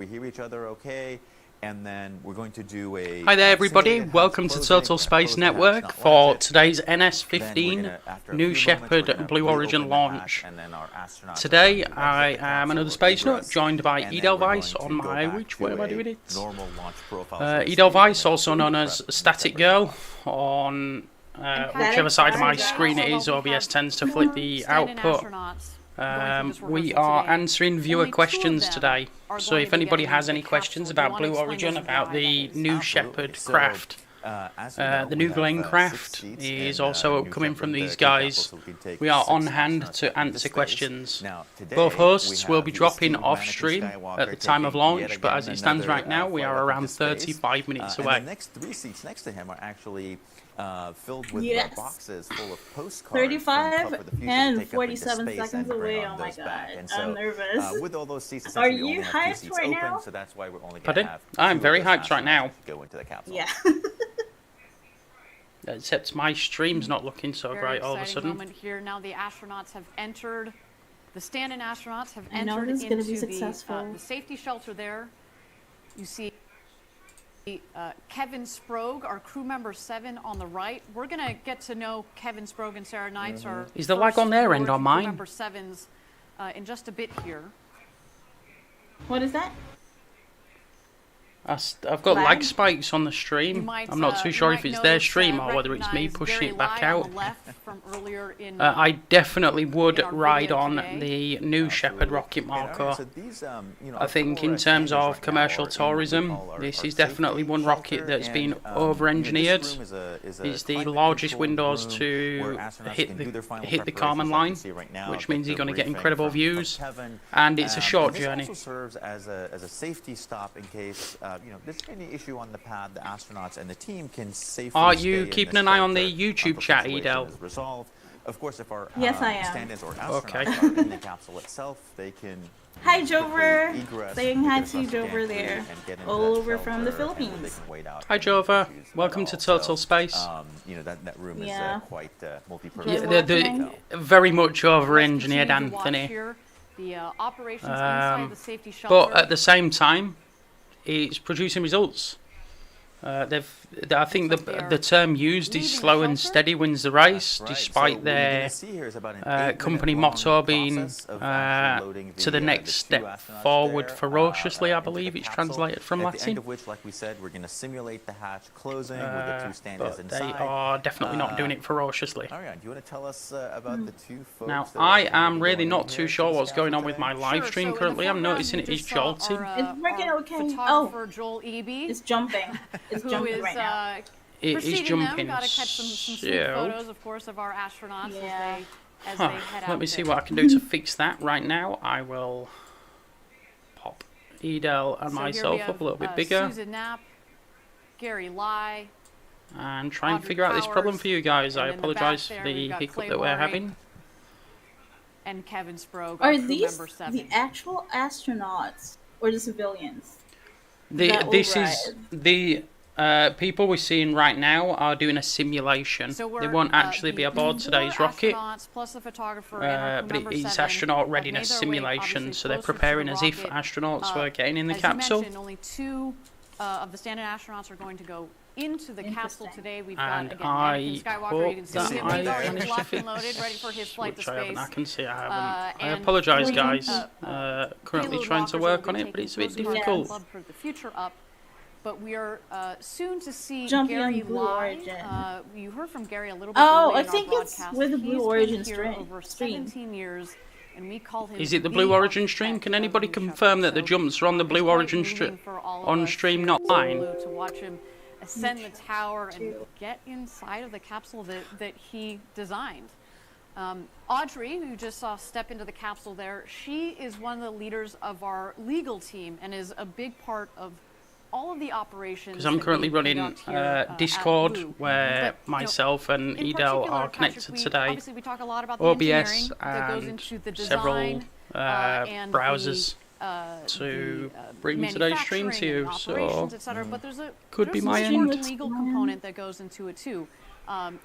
we hear each other okay, and then we're going to do a... Hi there everybody, welcome to Total Space Network for today's NS-15 new Shepard Blue Origin launch. Today I am AnotherSpaceNut, joined by Edelweiss on my... which way am I doing it? Edelweiss, also known as StaticFireGal, on whichever side of my screen it is. OBS tends to flip the output. We are answering viewer questions today, so if anybody has any questions about Blue Origin, about the new Shepard craft, the new Glenn craft is also coming from these guys, we are on hand to answer questions. Both hosts will be dropping off stream at the time of launch, but as it stands right now, we are around 35 minutes away. The next 3 seats next to him are actually filled with boxes full of postcards. 35 and 47 seconds away. Oh my god, I'm nervous. With all those seats, are you hyped right now? So that's why we're only Pardon? I'm very hyped right now. Go into the capsule. Yeah. Except my stream's not looking so great all of a sudden. Moment here. Now the astronauts have entered. The stand-in astronauts have I know entered this is gonna be into successful. the safety shelter there. You see Kevin Sprogge, our crew member 7 on the right. We're going to get to know Kevin Sprogge and Sarah Knights, our Is the lag on their end or mine? Crew member 7s, in just a bit here. What is that? I've got lag spikes on the stream. I'm not too sure if it's their stream or whether it's me pushing it back out. I definitely would ride on the new Shepard rocket marker. I think in terms of commercial tourism, this is definitely one rocket that's been over-engineered. It's the largest windows to hit the Kármán line, which means you're going to get incredible views, and it's a short journey. This also serves as a safety stop in case there's any issue on the pad. The astronauts and the team can safely. Are you keeping an eye on the YouTube chat, Edel? Of course, if our yes, I am. stand-ins or astronauts are in the capsule itself, they can. Hi, Jover. Saying hi to Jover there, all over from the Philippines. Hi, Jover. Welcome to Total Space. That room is quite multi-purpose. Yeah, they're very much over-engineered, Anthony. But at the same time, it's producing results. I think the term used is slow and steady wins the race, despite their company motto being to the next step forward ferociously, I believe it's translated from Latin. Like we said, we're going to simulate the hatch closing with the 2 stand-ins but inside. They are definitely not doing it ferociously. Ariane, do you want to tell us about the 2 folks? Now, I am really not too sure what's going on with my live stream currently. I'm noticing it is jolting. It's working okay. Oh, it's jumping. It's jumping right now. It is jumping. Got to catch some photos, of course, of our astronauts as they head out. Let me see what I can do to fix that right now. I will pop Edel and myself up a little bit bigger. Susan Knapp, Gary Lai, and try and figure out this problem for you guys. I apologise for the hiccup that we're having. And Kevin Sprogge, are these the actual astronauts or the civilians? This is the people we're seeing right now are doing a simulation. They won't actually be aboard today's rocket, but it's astronaut readiness simulation, so they're preparing as if astronauts were getting in the capsule. Only 2 of the stand-in astronauts are going to go into the capsule today. We've got, And again, I Anakin Skywalker. hope You can see that him. I He's already managed to locked and fix, loaded, ready for his flight to which space. I can see I haven't. I And apologise, guys. payload Currently lockers trying to will work be on it, taking but it's a bit close to our difficult. club for the future up. But we are soon to see Jumping Gary on Blue Lai. Origin. You heard from Gary a little bit Oh, earlier I in our think it's broadcast. with the Blue He's Origin been here over stream. 17 years, and we call him Is it the Blue Origin stream? Can anybody confirm that the jumps are on the Blue Origin on stream, not mine? To watch him ascend the tower and get inside of the capsule that he designed. Audrey, who you just saw step into the capsule there, she is one of the leaders of our legal team and is a big part of all of the operations. Because I'm currently running Discord, where myself and Edel are connected today. We talk a lot about the OBS that goes and into the several design, browsers to bring today's stream to you. So but there's a could be my end. legal component that goes into it too.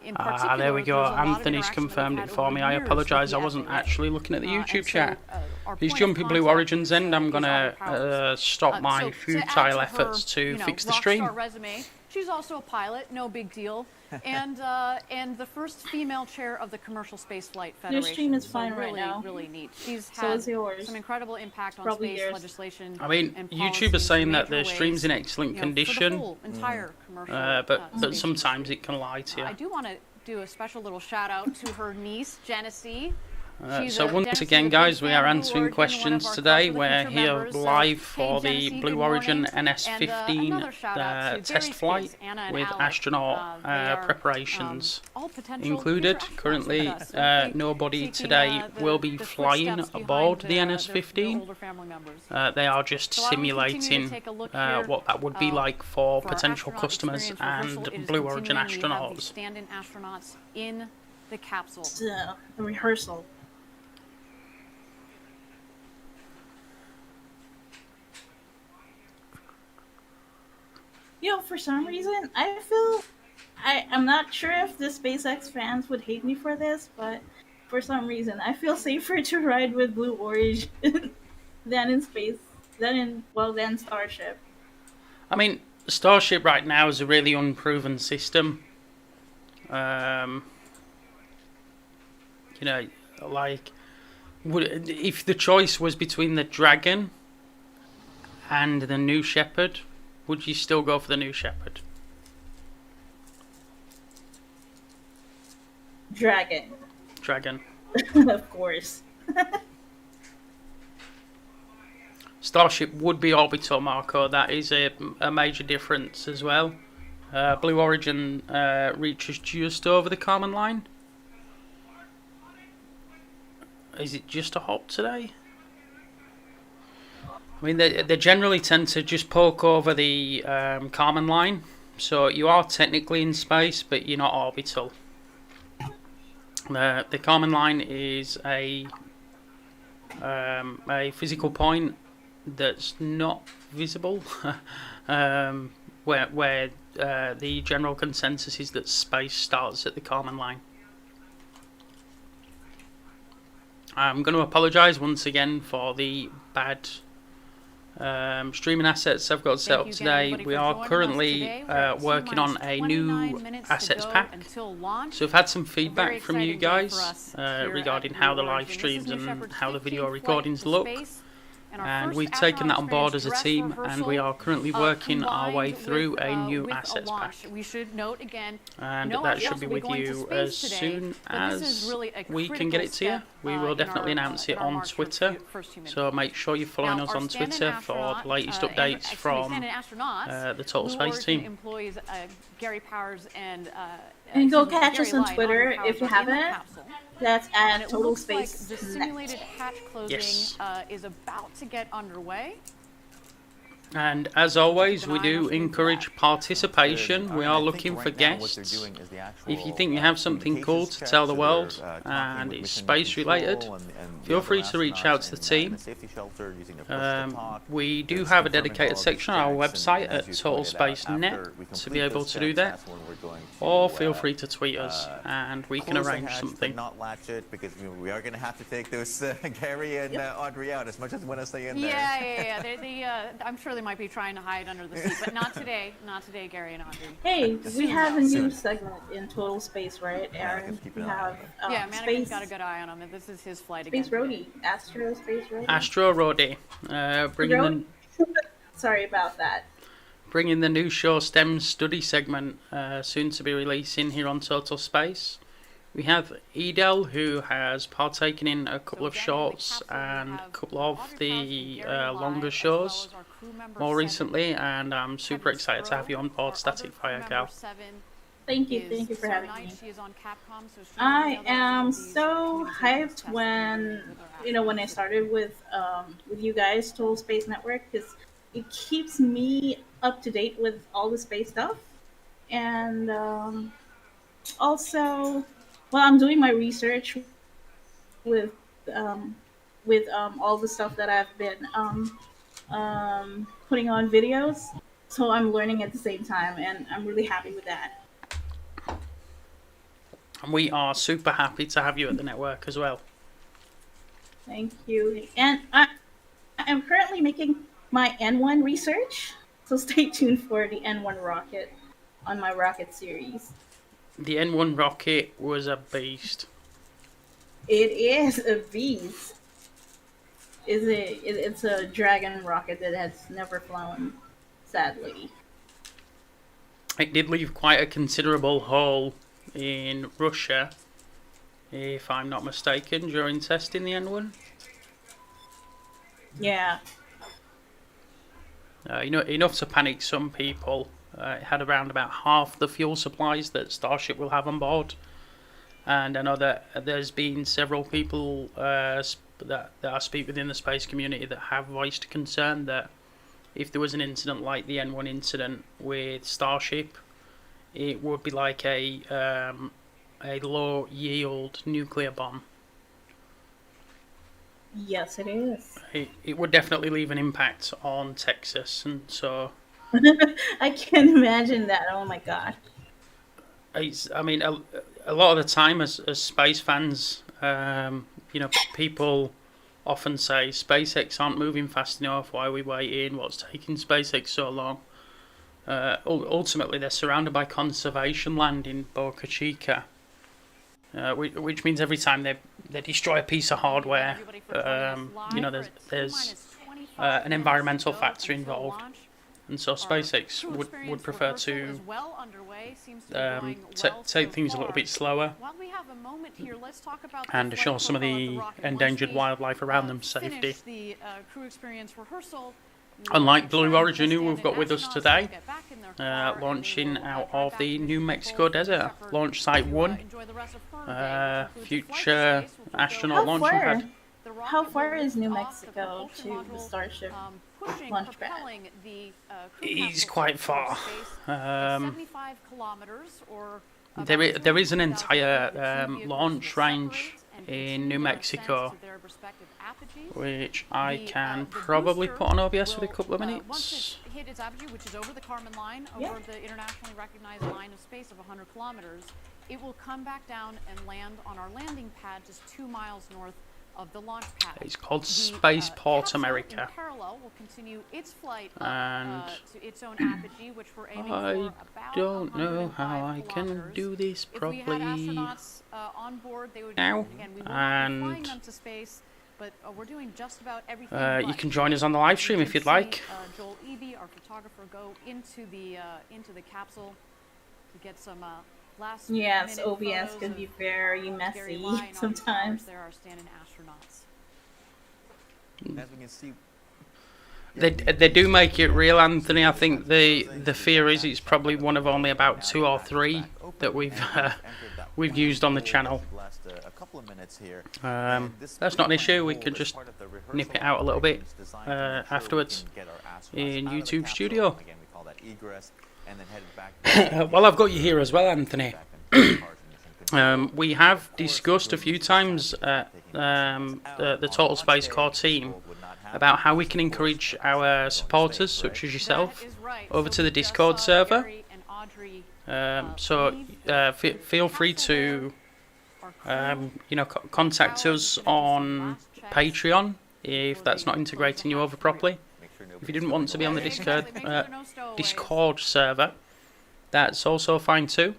In particular, there we go. there's a lot of Anthony's interaction that we've confirmed had it for over me. I years apologise. I with the wasn't FAA. actually looking at the YouTube And so, chat. our These point of jumpy Blue contact Origins end. I'm is gonna Oliver Powers. stop my So to add futile to efforts her, to fix the rock stream. star resume, she's also a pilot, no big deal, and the first female chair of the Commercial Space Flight Your Federation. stream is So fine right really, now. really neat. She's So had is yours. some incredible impact on Probably space yours. legislation. I mean, and YouTube is policies saying that major the stream's in ways, excellent for the condition, whole entire commercial, but space sometimes industry. it can lie to you. I do want to do a special little shout out to her niece, Genesee. So once again, guys, we are answering questions today. We're here live for the Blue Origin NS-15 test flight with astronaut preparations included. Currently, nobody today will be flying aboard the NS-15. They are just simulating what that would be like for potential customers and Blue Origin astronauts. Stand-in astronauts in the capsule. It's a rehearsal. You know, for some reason, I'm not sure if the SpaceX fans would hate me for this, but for some reason, I feel safer to ride with Blue Origin than Starship. I mean, Starship right now is a really unproven system. You know, like, if the choice was between the Dragon and the New Shepard, would you still go for the New Shepard? Dragon. Of course. Starship would be orbital, Marco. That is a major difference as well. Blue Origin reaches just over the Kármán line. Is it just a hop today? I mean, they generally tend to just poke over the Kármán line, so you are technically in space, but you're not orbital. The Kármán line is a physical point that's not visible, where the general consensus is that space starts at the Kármán line. I'm going to apologise once again for the bad streaming assets I've got set up today. We are currently working on a new assets pack. So we've had some feedback from you guys regarding how the live streams and how the video recordings look. And we've taken that on board as a team, and we are currently working our way through a new assets pack. We should note again, and that should be with you as soon as we can get it to you. We will definitely announce it on Twitter, so make sure you're following us on Twitter for the latest updates from the Total Space team. Employees, Gary Powers and go catch us on Twitter if you haven't. That's at Total Space. The simulated hatch closing is about to get underway. And as always, we do encourage participation. We are looking for guests. If you think you have something cool to tell the world and it's space related, feel free to reach out to the team. We do have a dedicated section on our website at TotalSpaceNet to be able to do that. Or feel free to tweet us and we can arrange something. Not latch it, because we are going to have to take those Gary and Audrey out as much as we want to stay in there. Yeah. I'm sure they might be trying to hide under the seat, but not today. Not today, Gary and Audrey. Hey, we have a new segment in Total Space, right, Aaron? We have Mannequin's got a good eye on him. This is his flight again. Space Roadie, Astro Space Roadie. Astro Roadie, bringing Sorry about that. Bringing the new show STEM study segment soon to be releasing here on Total Space. We have Edel, who has partaken in a couple of shorts and a couple of the longer shows more recently, and I'm super excited to have you on board, StaticFireGal. Thank you for having me. I am so hyped when I started with you guys, Total Space Network, because it keeps me up to date with all the space stuff, and also, well, I'm doing my research with all the stuff that I've been putting on videos, so I'm learning at the same time, and I'm really happy with that. And we are super happy to have you at the network as well. Thank you. And I am currently making my N1 research, so stay tuned for the N1 rocket on my rocket series. The N1 rocket was a beast. It is a beast. It's a Dragon rocket that has never flown, sadly. It did leave quite a considerable hole in Russia, if I'm not mistaken, during testing the N1. Yeah. Enough to panic some people. It had around about half the fuel supplies that Starship will have on board. And I know that there's been several people that I speak within the space community that have voiced concern that if there was an incident like the N1 incident with Starship, it would be like a low yield nuclear bomb. Yes, it is. It would definitely leave an impact on Texas, and so I can imagine that. Oh my god. I mean, a lot of the time as space fans, people often say SpaceX aren't moving fast enough. Why are we waiting? What's taking SpaceX so long? Ultimately, they're surrounded by conservation land in Boca Chica, which means every time they destroy a piece of hardware, there's an environmental factor involved. And so SpaceX would prefer to take things a little bit slower and assure some of the endangered wildlife around them safety. Unlike Blue Origin, who we've got with us today, launching out of the New Mexico desert, launch site 1, future astronaut launch pad. How far is New Mexico to the Starship launch pad? It's quite far. There is an entire launch range in New Mexico, which I can probably put on OBS with a couple of minutes. Once it hit its apogee, which is over the Kármán line, over the internationally recognized line of space of 100 kilometers, it will come back down and land on our landing pad just 2 miles north of the launch pad. It's called Spaceport America. In parallel will continue its flight and to its own apogee, which we're aiming I for about don't know how I can kilometers. do this properly If we had astronauts on board, they would now. again, we won't be flying them to space, but we're doing just about everything. You can join us on the live stream if you'd like. Joel Eby, our photographer, go into the capsule to get some last. Yes, OBS can be very messy sometimes. There are standing astronauts. As we can see, They do make it real, Anthony. I think the fear is it's probably one of only about 2 or 3 that we've used on the channel. That's not an issue. We can just nip it out a little bit afterwards in YouTube Studio. Well, I've got you here as well, Anthony. We have discussed a few times the Total Space Core team about how we can encourage our supporters, such as yourself, over to the Discord server. Feel free to contact us on Patreon if that's not integrating you over properly. If you didn't want to be on the Discord server, that's also fine too.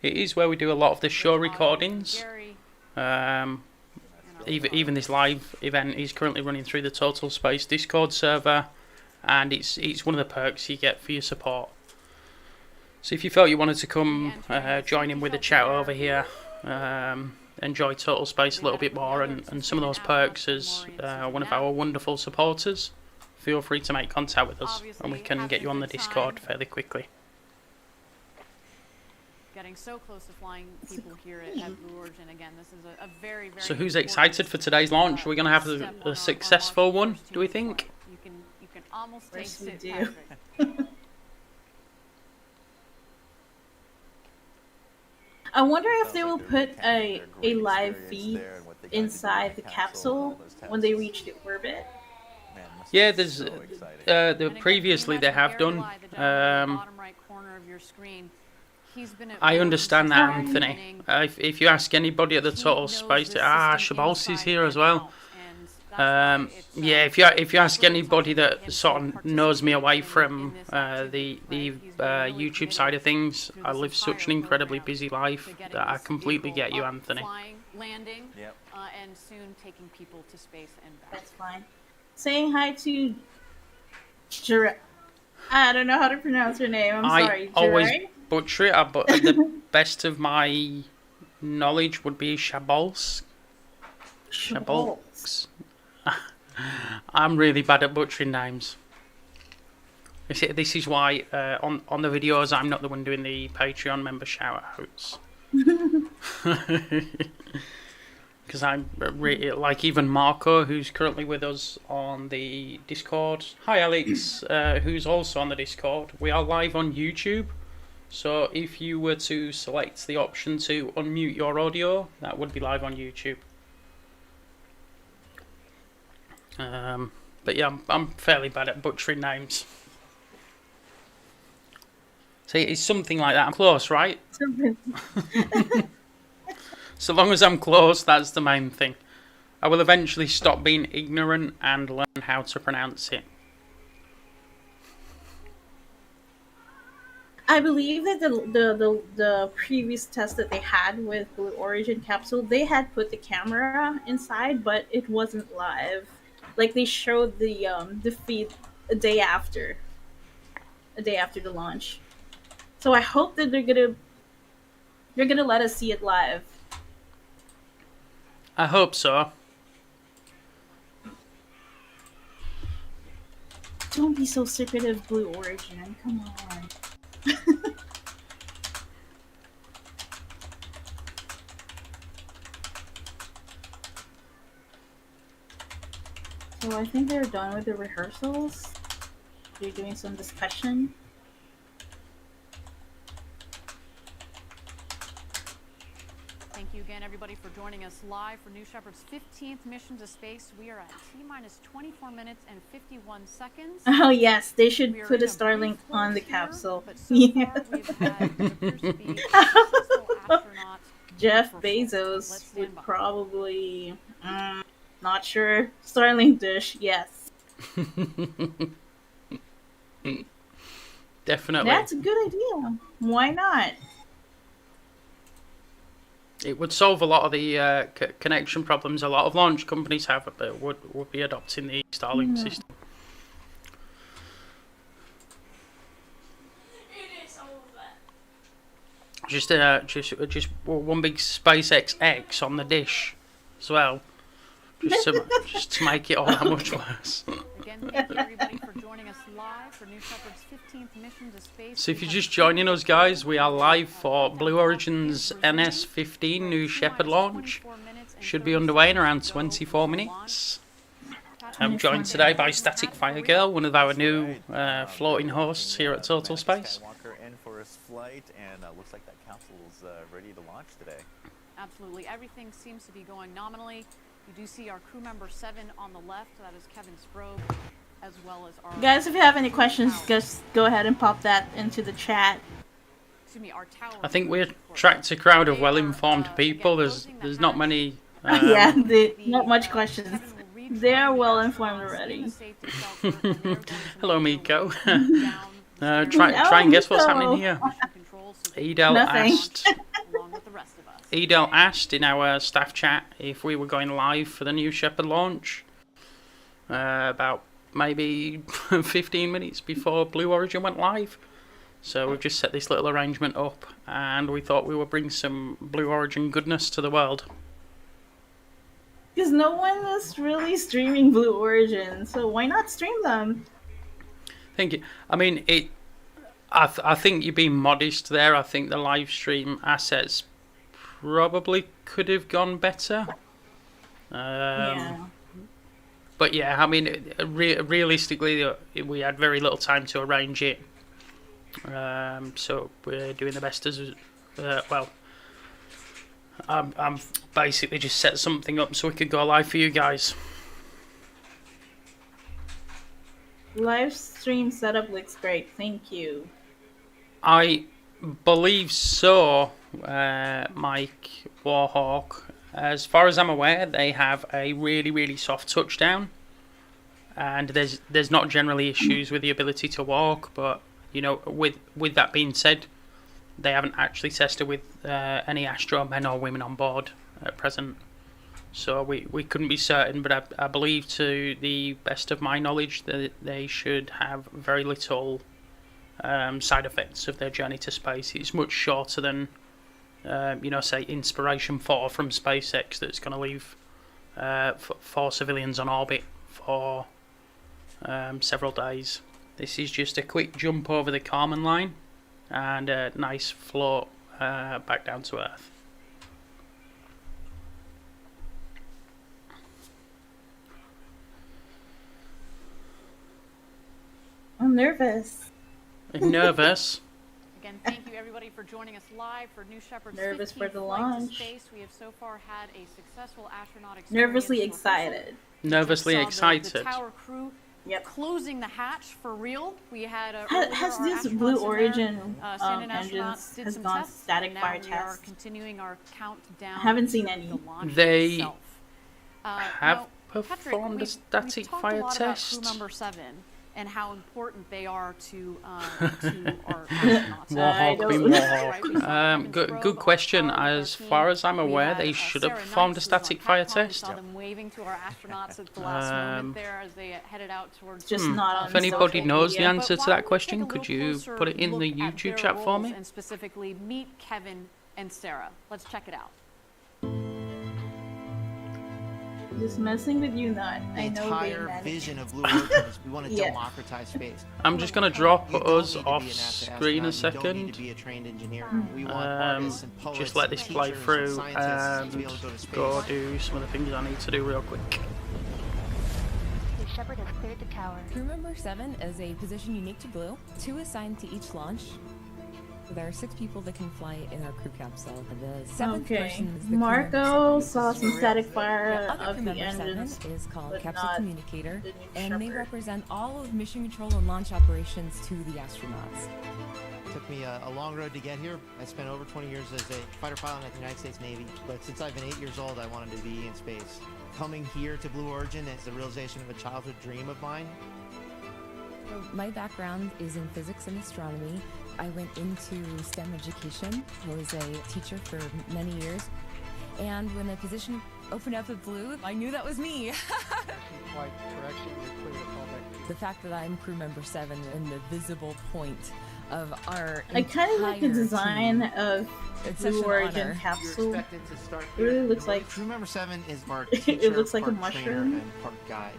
It is where we do a lot of the show recordings. Even this live event is currently running through the Total Space Discord server, and it's one of the perks you get for your support. So if you felt you wanted to come join in with the chat over here, enjoy Total Space a little bit more and some of those perks as one of our wonderful supporters, feel free to make contact with us and we can get you on the Discord fairly quickly. Getting so close to flying people here at Blue Origin again. This is a very, very. So who's excited for today's launch? Are we going to have a successful one? Do we think? You can almost taste it, do. Patrick. I wonder if they will put a live feed inside the capsule when they reach the orbit. Yeah, there's previously they have done. Bottom right corner of your screen. I understand that, Anthony. If you ask anybody at the Total Space, Shabals is here as well. Yeah, if you ask anybody that sort of knows me away from the YouTube side of things, I live such an incredibly busy life that I completely get you, Anthony. Flying, landing, and soon taking people to space and back. That's fine. Saying hi to I don't know how to pronounce her name. I'm sorry. I always butcher it, but at the best of my knowledge would be Shabals. Shabals. I'm really bad at butchering names. This is why on the videos I'm not the one doing the Patreon member shout outs. Because I'm really, like, even Marco, who's currently with us on the Discord. Hi Alex, who's also on the Discord. We are live on YouTube. So if you were to select the option to unmute your audio, that would be live on YouTube. But yeah, I'm fairly bad at butchering names. See, it's something like that. I'm close, right? So long as I'm close, that's the main thing. I will eventually stop being ignorant and learn how to pronounce it. I believe that the previous test that they had with Blue Origin capsule, they had put the camera inside, but it wasn't live. Like, they showed the feed a day after the launch. So I hope that they're gonna let us see it live. I hope so. Don't be so secretive, Blue Origin. Come on. So I think they're done with the rehearsals. They're doing some discussion. Thank you again, everybody, for joining us live for New Shepard's 15th mission to space. We are at T-minus 24 minutes and 51 seconds. Oh yes, they should put a Starlink on the capsule. Yeah. Jeff Bezos would probably, not sure. Starlink dish, yes. Definitely. That's a good idea. Why not? It would solve a lot of the connection problems a lot of launch companies have, but would be adopting the Starlink system. Just one big SpaceX X on the dish as well, just to make it all that much worse. Again, thank you everybody for joining us live for New Shepard's 15th mission to space. So if you're just joining us, guys, we are live for Blue Origin's NS-15 New Shepard launch. Should be underway in around 24 minutes. I'm joined today by StaticFireGal, one of our new floating hosts here at Total Space. In for his flight, and looks like that capsule is ready to launch today. Absolutely, everything seems to be going nominally. You do see our crew member 7 on the left. That is Kevin Sprobe, as well as our... Guys, if you have any questions, just go ahead and pop that into the chat. Excuse me, our tower... I think we attract a crowd of well-informed people. There's not many... yeah, not much questions. They're well-informed already. Hello, Miko. Try and guess what's happening here. Edel asked in our staff chat if we were going live for the New Shepard launch about maybe 15 minutes before Blue Origin went live. So we've just set this little arrangement up, and we thought we would bring some Blue Origin goodness to the world. Because no one is really streaming Blue Origin, so why not stream them? Thank you. I mean, I think you're being modest there. I think the live stream assets probably could have gone better. Yeah. But yeah, I mean, realistically, we had very little time to arrange it. So we're doing the best as well. I'm basically just set something up so we could go live for you guys. Live stream setup looks great. Thank you. I believe so, Mike Warhawk. As far as I'm aware, they have a really, really soft touchdown, and there's not generally issues with the ability to walk. But with that being said, they haven't actually tested with any Astro men or women on board at present, so we couldn't be certain. But I believe, to the best of my knowledge, that they should have very little side effects of their journey to space. It's much shorter than say Inspiration 4 from SpaceX, that's going to leave 4 civilians on orbit for several days. This is just a quick jump over the Kármán line and a nice float back down to Earth. I'm nervous. Nervous? Again, thank you everybody for joining us live for New Shepard's Nervous 15th for the flight to launch. space. We have so far had a successful astronaut experience. Nervously excited. Nervously The excited. tower crew closing the hatch for real. We had Has this Blue Origin engines did has some gone tests, static and now fire we are test? continuing our countdown. I haven't seen any. The launch They itself. have now, performed a Patrick, static we've talked fire a lot test. about crew number 7 and how important they are to our astronauts. Warhawk don't- being Right, we saw Warhawk. Kevin's probe Good on question. par with As our far team. as I'm We aware, had, they should have Sarah performed a Knight, who's on static fire Capcom. We test. saw them waving to our astronauts at the last moment there as they headed out towards. Just not on If anybody social knows the media. answer But to why that don't we question, take a could little you closer put it in the look at YouTube their chat for roles me? and specifically meet Kevin and Sarah. Let's check it out. Just messing with you, not. The I know they entire managed. vision of Blue Origin is we want to Yeah. democratize space. I'm just going to drop You don't us need to be off an NASA screen a astronaut, You don't need second. to be a trained engineer. We want artists and poets Just let this and play teachers and through scientists to be and able to go to space. go do some of the things I need to do real quick. Shepard has cleared the tower. Crew member 7 is a position unique to Blue. 2 assigned to each launch. There are 6 people that can fly in our crew capsule. The 7th Okay. person is the crew Marco member 7. saw some static fire The other of crew the member 7 engines, is called but Capsule not Communicator, the new and they Shepard. represent all of mission control and launch operations to the astronauts. It took me a long road to get here. I spent over 20 years as a fighter pilot at the United States Navy, but since I've been 8 years old, I wanted to be in space. Coming here to Blue Origin is the realization of a childhood dream of mine. So my background is in physics and astronomy. I went into STEM education. I was a teacher for many years. And when the position opened up at Blue, I knew that was me. The fact that I'm crew member 7 and the visible point of our I kind of like the entire design team. of It's such Blue an Origin honor. You're capsule. expected to start It really here. looks like Crew member 7 is part it teacher, looks like a part trainer, mushroom. and part guide.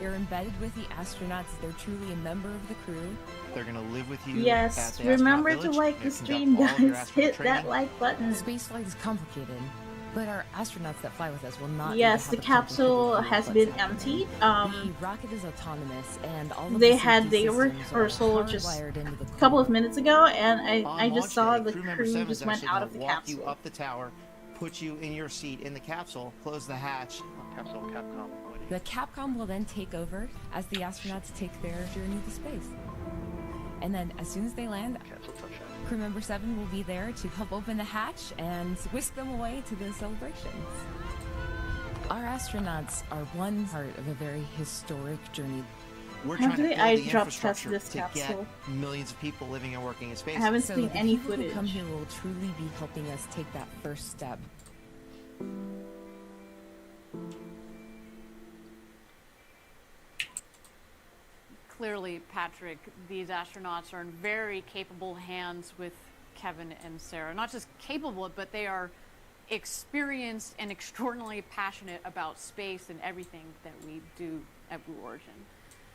They're embedded with the astronauts. They're truly a member of the crew. They're going to live with you. Yes, at the astronaut remember to village. like the They conduct stream, all of your guys. astronaut Hit training. that like button. Spaceflight is complicated, but our astronauts that fly with us will not. Yes, the need to have capsule complicated has view of been what's emptied. happening. The rocket is autonomous, and all of They the had safety their systems are rehearsal just hardwired into the a couple of core. minutes ago, and On I just launch saw day, the crew member crew 7 just is went actually out gonna of the walk capsule. you up the tower, put you in your seat in the capsule, close the hatch. The Capcom will then take over as the astronauts take their journey to space. And then, as soon as they land, crew member 7 will be there to help open the hatch and whisk them away to the celebrations. Our astronauts are one part of a very historic journey. We're How trying do to they build the eye drop test infrastructure this to capsule? get millions of people living and working in space. I haven't So seen the any people footage. who come here will truly be helping us take that first step. Clearly, Patrick, these astronauts are in very capable hands with Kevin and Sarah. Not just capable, but they are experienced and extraordinarily passionate about space and everything that we do at Blue Origin.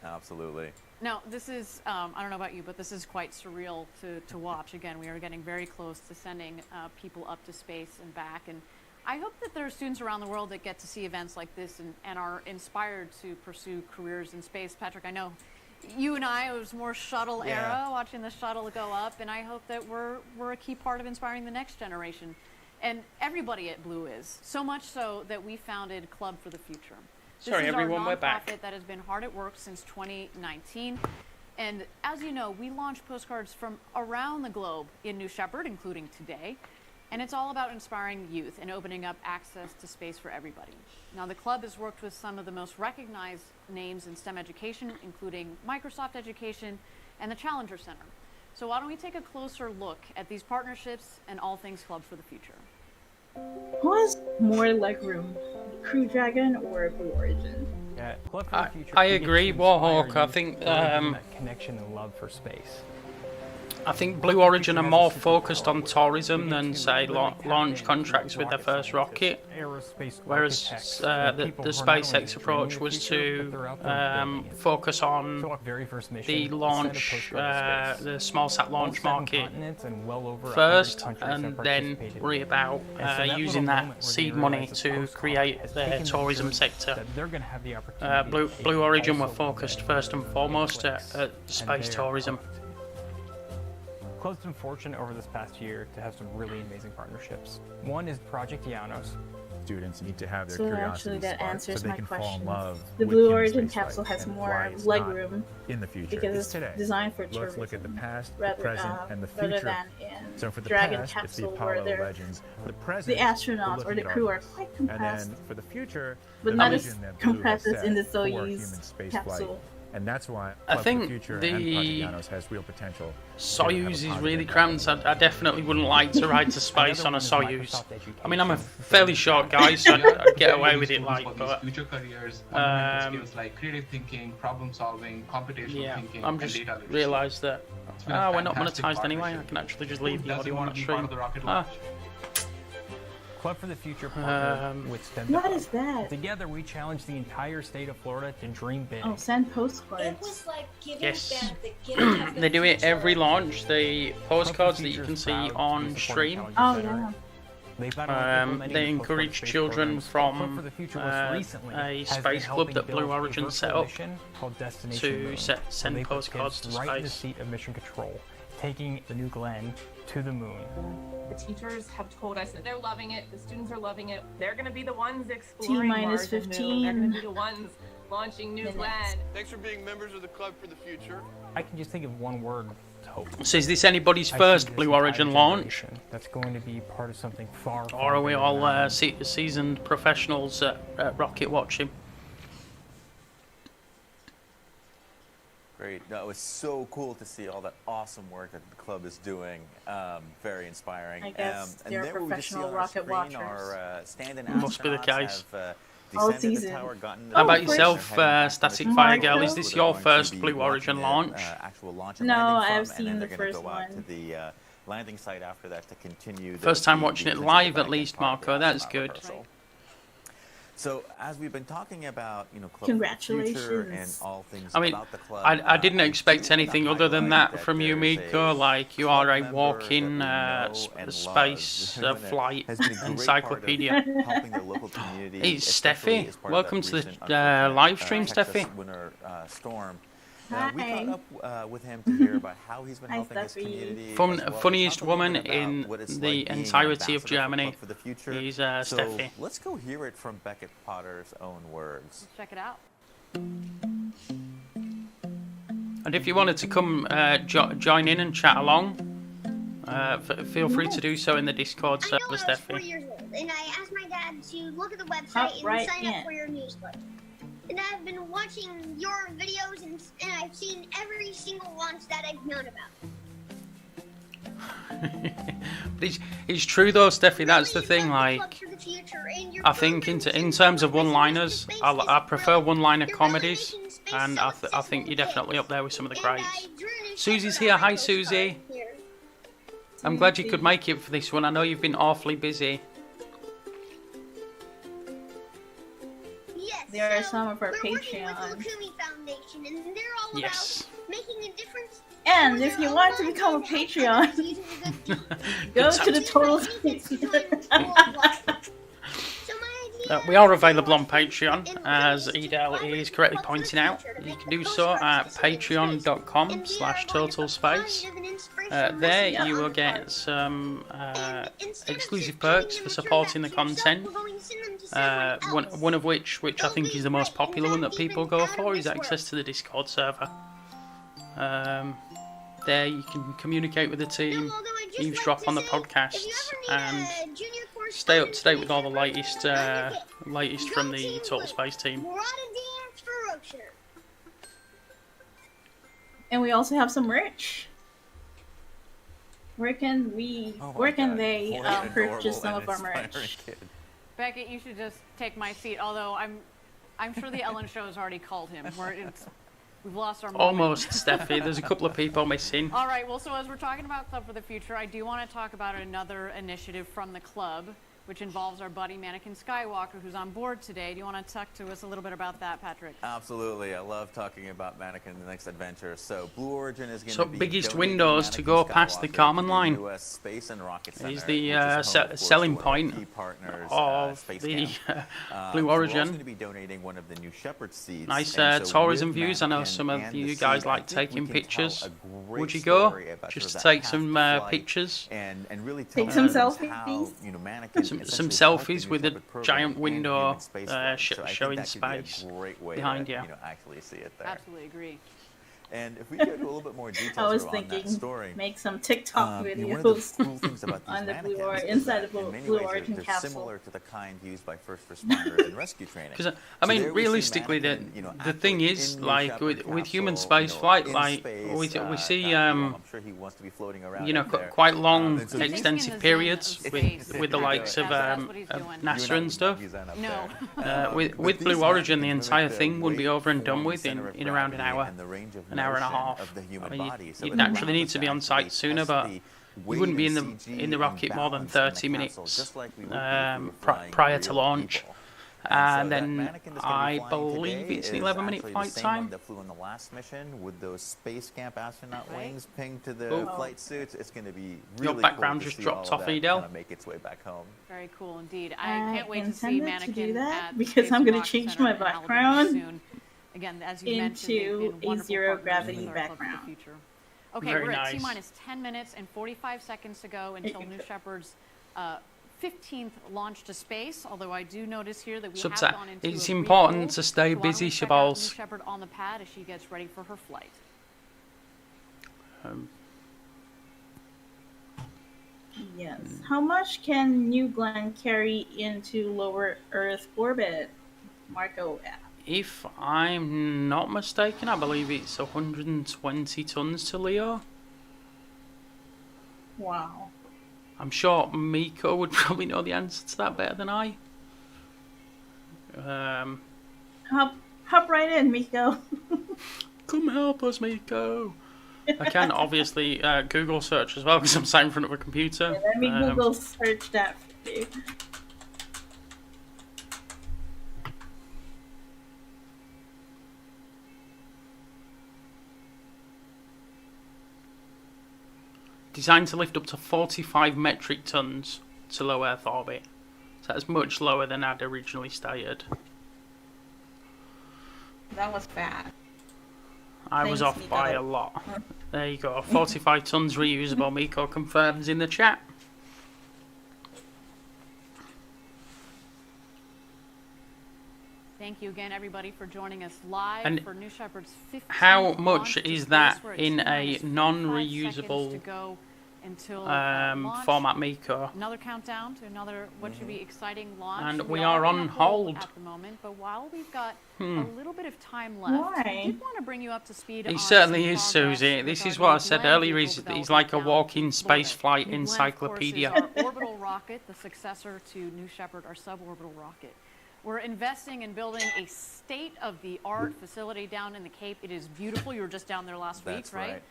Absolutely. Now, this is, I don't know about you, but this is quite surreal to watch. Again, we are getting very close to sending people up to space and back. And I hope that there are students around the world that get to see events like this and are inspired to pursue careers in space. Patrick, I know you and I, it was more shuttle era, watching the shuttle go up. And I hope that we're a key part of inspiring the next generation. And everybody at Blue is. So much so that we founded Club for the Future. Sorry, This is everyone, our we're back. nonprofit that has been hard at work since 2019. And as you know, we launch postcards from around the globe in New Shepard, including today. And it's all about inspiring youth and opening up access to space for everybody. Now, the club has worked with some of the most recognized names in STEM education, including Microsoft Education and the Challenger Center. So why don't we take a closer look at these partnerships and all things Club for the Future. Who has more legroom, Crew Dragon or Blue Origin? Yeah, Club for the Future. I agree, Warhawk. I think that connection and love for space. I think Blue Origin are more focused on tourism than, say, launch contracts with their first rocket, whereas the SpaceX approach was to focus on the launch, the small sat launch market first, and then worry about using that seed money to create their tourism sector. Blue Origin were focused first and foremost at space tourism. Club's been fortunate over this past year to have some really amazing partnerships. One is Project Ianos. Students need to have their So curiosity actually that sparked answers so they my can fall in question. love The with Blue human Origin spaceflight capsule has and more why it's legroom not in the future. because It's it's today. designed for Let's tourism. look at the past, the rather, present, and the rather future. than in So for the Dragon past, it's the capsule where Apollo they're legends. For the present, the astronauts we're or looking the at our crew are roots. quite And compressed, then for the future, but the not as vision that Blue has compressed as set in the for human Soyuz space capsule. flight. And that's why I Club for think the Future the and Project Ianos has real potential. Soyuz is really cramped. I definitely wouldn't like to ride to space on a Soyuz. I mean, I'm a fairly short guy, so I'd get away with it, like, but future careers, fundamental skills like creative thinking, problem solving, computational thinking, I'm and just data literacy. realised that It's been a we're not fantastic monetized anyway. I partnership. can actually just Who leave the doesn't audio on want the to be part stream. of the rocket launch? Club for the Future partnered with STEM. What is that? Together, we challenged the entire state of Florida to dream big. Oh, send postcards. It was like giving Yes. them the gift of the They do it future. every launch. The postcards that you can see on stream. Oh yeah. They encourage children from a space club that Blue Origin set up to send postcards to right in the space. seat of mission control, taking the new Glenn to the moon. The teachers have told us that they're loving it. The students are loving it. They're going to be the ones exploring T-minus Mars and the 15 moon. They're going to be the ones launching New minutes. Glenn. Thanks for being members of the Club for the Future. I can just think of one word: hope. So is this anybody's I see first this Blue entire Origin launch? generation that's going to be part of something far, Or far are we bigger all than them. seasoned professionals at rocket watching? Great. No, it was so cool to see all that awesome work that the club is doing. Very inspiring. I guess and they're there we just see professional on our rocket screen watchers. Our stand-in Must be the astronauts case. have, All descended the season. tower, gotten How about of course. yourself, Static FireGal? Is this They're your going to first be Blue Origin watching the, launch? actual launch and No, landing I've from, seen and then the they're going to first go out one. to the landing site after that to continue. First time watching it principal live, at back least, end part of the Marco. That's astronaut good. rehearsal. So, as we've been talking about, Club for the Congratulations. Future and all things I mean, about the club, I didn't expect to anything other than highlight that from you, there's Miko. Like, you are a member walking that we know and space love that flight has been a great part of encyclopedia. helping the local community, It's especially Steffi. as part of Welcome that to the recent unfortunate, live stream, Texas Steffi. winter storm. We Hi. caught up with him to hear about how he's been Hi, helping his Steffi. community. as Fun, well as funniest talk a little woman bit about in what it's the like being an entirety of ambassador for Germany Club for the Future. is So Steffi. let's go hear it from Beckett Potter's own words. Let's check it out. And if you wanted to come join in and chat along, feel free to do so in the Discord I know server, I was 4 Steffi. years old, and I asked my dad to look at the Hop website and right sign in. up for your newsletter. And I've been watching your videos, and I've seen every single launch that I've known about. But it's true though, Steffi. That's the Really thing. love the Club Like, for the Future, and your I think programs in and terms of your one-liners, space I is prefer brilliant. one-liner You're comedies, really making space and so I think accessible you're to definitely kids. up there with some of the And I greats. drew a new Susie's shepherd here. on my Hi, postcard Susie. here. I'm glad you could make it for this one. I know you've been awfully busy. Yes, There are so some of our we're working with the Patreon. Lukumi Foundation, and they're all Yes. about making a difference. And for if their you own want to lives become a and help Patreon, others using a good deed. go Good to the times. Total So my idea We are available on is Patreon, in as ways to Edel collaborate is correctly with Club for the pointing out. Future to You make can the do so at postcards accessible in space. And we are going to patreon.com/totalspace. put kind of an inspirational There message you on will the get card. some And instead of exclusive just giving perks them for a supporting the turn back to yourself, content. we're going to send them to someone else. One of which I think is the most popular one that people go for, is They'll access to the Discord server. There you can communicate with the team, eavesdrop on the podcasts, and stay up to date with all the latest from the Total Space team. And we also have some merch. Where can they purchase some of our merch? Beckett, you should just take my seat. Although I'm sure the Ellen Show has already called him. We've lost our moment. Almost, Steffi. There's a couple of people missing. All right. Well, so as we're talking about Club for the Future, I do want to talk about another initiative from the club, which involves our buddy Mannequin Skywalker, who's on board today. Do you want to talk to us a little bit about that, Patrick? Absolutely. I love talking about Mannequin the next adventure. So Blue Origin is going to be biggest windows to go past the Kármán line. US Space and Rocket Center, is the selling point of the Blue Origin. We're also going to be donating one of the new Shepard seeds. Nice tourism views. I know some of you guys like taking pictures. Would you go just to take some pictures? And really take some selfies. How, Mannequin some selfies with a giant window showing space behind you. Actually see it there. Absolutely agree. And if we go to a little bit more details I was around thinking, that story, make some TikTok videos one of the cool things about these on the mannequins inside is the that in many Blue ways Origin they're capsule. similar to the kind used by first responders in rescue training. Because I mean, realistically, the thing is, like with human space flight, like we see, I'm sure he wants to be floating around quite long, extensive periods with the likes of NASA and stuff. No. With Blue Origin, the entire thing would be over and done with in around an hour and a half. I mean, you'd naturally need to be on site sooner, but you wouldn't be in the rocket more than 30 minutes prior to launch. And then I believe it's an 11-minute flight time. That flew on the last mission with those Space Camp astronaut wings pinged to the flight suits. It's going to be really Your background cool just to see dropped all off, that Edel. kind of make its way back home. Very cool indeed. I can't wait to see Mannequin to do that at because I'm going to Rocket change Center my in Alabama background soon. Again, as you into mentioned, a zero gravity background. Okay, Very we're at nice. T-minus 10 minutes and 45 seconds to go until New Shepard's 15th launch to space. Although I do notice here that we have gone into it's a important refuel. to stay So busy, why don't we check out New Shabals. Shepard on the pad as she gets ready for her flight. Yes. How much can New Glenn carry into lower Earth orbit? Marco asked. If I'm not mistaken, I believe it's 120 tons to Leo. Wow. I'm sure Miko would probably know the answer to that better than I. Hop right in, Miko. Come help us, Miko. I can obviously Google search as well because I'm sat in front of a computer. Yeah, let me Google search that for you. Designed to lift up to 45 metric tons to low Earth orbit. So that's much lower than I'd originally stated. That was bad. I was off by a lot. There you go. 45 tons reusable. Miko confirms in the chat. Thank you again, everybody, for joining us live And for New Shepard's 15th how launch much to is space. that We're at in a T-minus 45 non-reusable seconds to go until launch. format, Miko? Another countdown to another what should be exciting launch. And we are on hold. At the moment, but while we've got a little bit of time left, I did want to bring you up to speed. He on certainly some is, progress Susie. This is regarding what I the said Glenn earlier. vehicle He's like a development walking down in space Florida. flight New Glenn, of course, encyclopedia. is our orbital rocket, the successor to New Shepard, our suborbital rocket. We're investing in building a state-of-the-art facility down in the Cape. It is beautiful. You were just down there last week, right?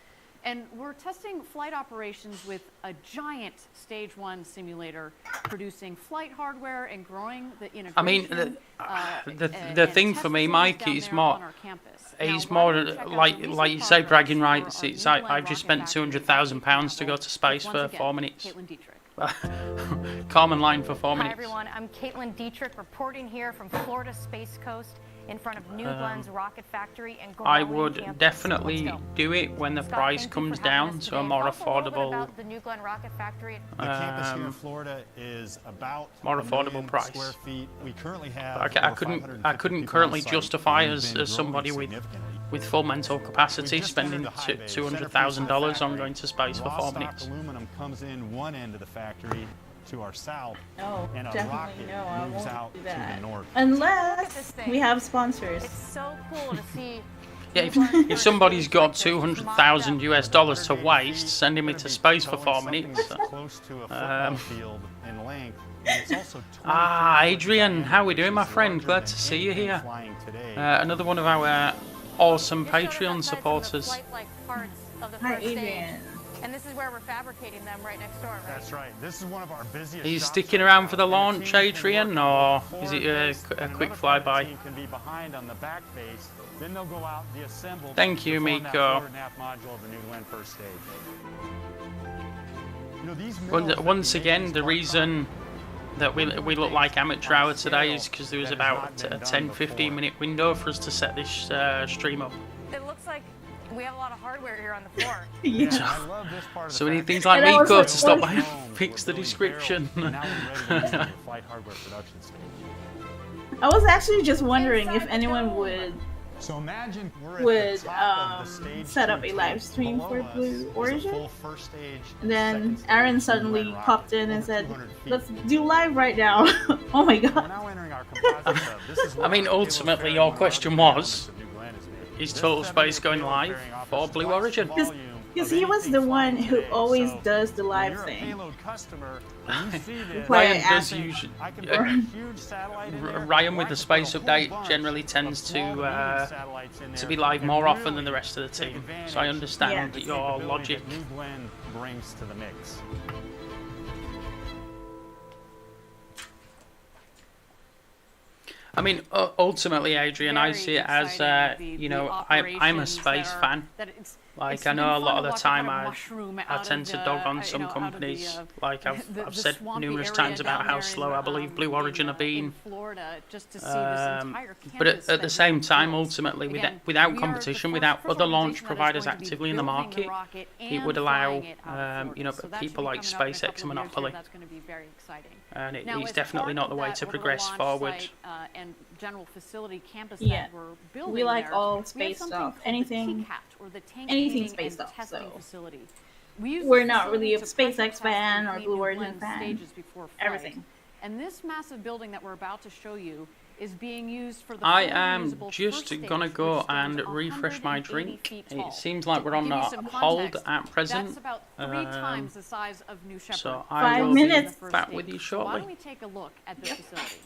And we're testing flight operations with a giant Stage 1 simulator, producing flight hardware and growing the integration. I mean, the thing for me, Mike, is more. He's more like you say, bragging rights. It's I've just spent £200,000 to go to space for 4 minutes. Kármán line for 4 minutes. Hi everyone, I'm Caitlin Dietrich reporting here from Florida Space Coast in front of New Glenn's rocket factory and I would definitely do it when the price comes down to a more affordable. The New Glenn rocket factory. The campus here in Florida is about more affordable price. Square feet. We currently have. I couldn't currently justify as somebody with with full mental capacity, spending $200,000 on going to space for 4 minutes. Aluminum comes in one end of the factory to our south, Oh, and a definitely rocket no, I moves won't out do to that. the north. Unless we have sponsors. It's so cool to see. Yeah, if somebody's got $200,000 US to waste, sending me to space for 4 minutes. Close to a football field in length, and it's also Adrian, how are we doing, my friend? Glad to see you here. Another one of our awesome Patreon supporters. Hi, Adrian. And this is where we're fabricating them right next door, right? That's right. This is one of our busiest. Are you sticking around for the launch, Adrian, or is it a quick flyby? Can be behind on the back face. Then they'll go out, be assembled. Thank you, Miko. Module of the New Glenn first stage. You know, these Once again, the reason that we look like amateur hour today is because there was about a 10-15 minute window for us to set this stream up. It looks like we have a lot of hardware here on the floor. Yeah. I love this part of So the we need factory. things like And I was Miko like, to stop what? by and fix the description. Now we're ready to use your flight hardware production stage. I was actually just wondering if anyone would So imagine we're at the top of the stage set up 2 a live tank. stream Below for us Blue is a Origin. full first stage, And then second stage Aaron Blue suddenly Glenn popped rocket, in and over said, 200 feet. "Let's do live right now." Oh my We're god. now entering our composite hub. This is I mean, where ultimately, the your question was, of New Glenn is made. is This Total 7 Space going live payload for offers Blue twice the Origin? volume Because of he was anything the flying one who today. always So does the when live you're a thing. payload customer, when you see this, Why I Ryan does asked- usually. I can put a huge satellite in there, Ryan or with I the can space put a whole update bunch generally of tends small medium satellites in to there be live and more often really than the rest of the take team. advantage So I understand Yeah. of the your capability logic. that New Glenn brings to the mix. I mean, ultimately, Adrian, I see it as, you know, I'm a space fan. Like, I know a lot of the time I tend to dog on some companies. Like, I've said numerous times about how slow I believe Blue Origin have been. But at the same time, ultimately, without competition, without other launch providers actively in the market, it would allow, you know, people like SpaceX a monopoly. And it's definitely not the way to progress forward. And general facility campus Yeah. that we're building We like there, all we have space something stuff. called the Anything, TCAT, or the tank anything cleaning space and stuff. testing So facility. We use we're this not facility really a to SpaceX pressure test fan and or clean Blue New Origin Glenn fan. stages before flight. Everything. And this massive building that we're about to show you is being used for the I fully am reusable first just stage, gonna which go stands and refresh my 180 drink. feet tall. It seems like To we're on give you a some hold context, at present. That's about 3 times the size of New Shepard. So I 5 will minutes. be back with you Why shortly. don't we take a look at this facility?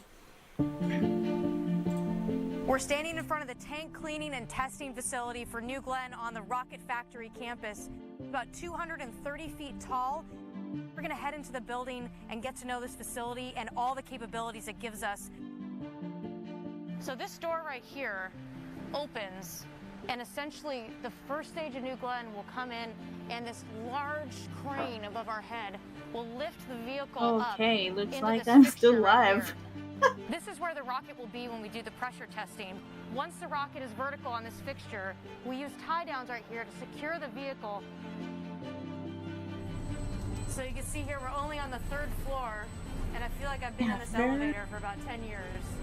We're standing in front of the tank cleaning and testing facility for New Glenn on the Rocket Factory campus. About 230 feet tall. We're going to head into the building and get to know this facility and all the capabilities it gives us. So this door right here opens, and essentially the first stage of New Glenn will come in, and this large crane above our head will lift the vehicle up. Okay, looks into like this I'm still fixture right live. here. This is where the rocket will be when we do the pressure testing. Once the rocket is vertical on this fixture, we use tie downs right here to secure the vehicle. So you can see here we're only on the 3rd floor, and I feel like I've been in this elevator for about 10 years.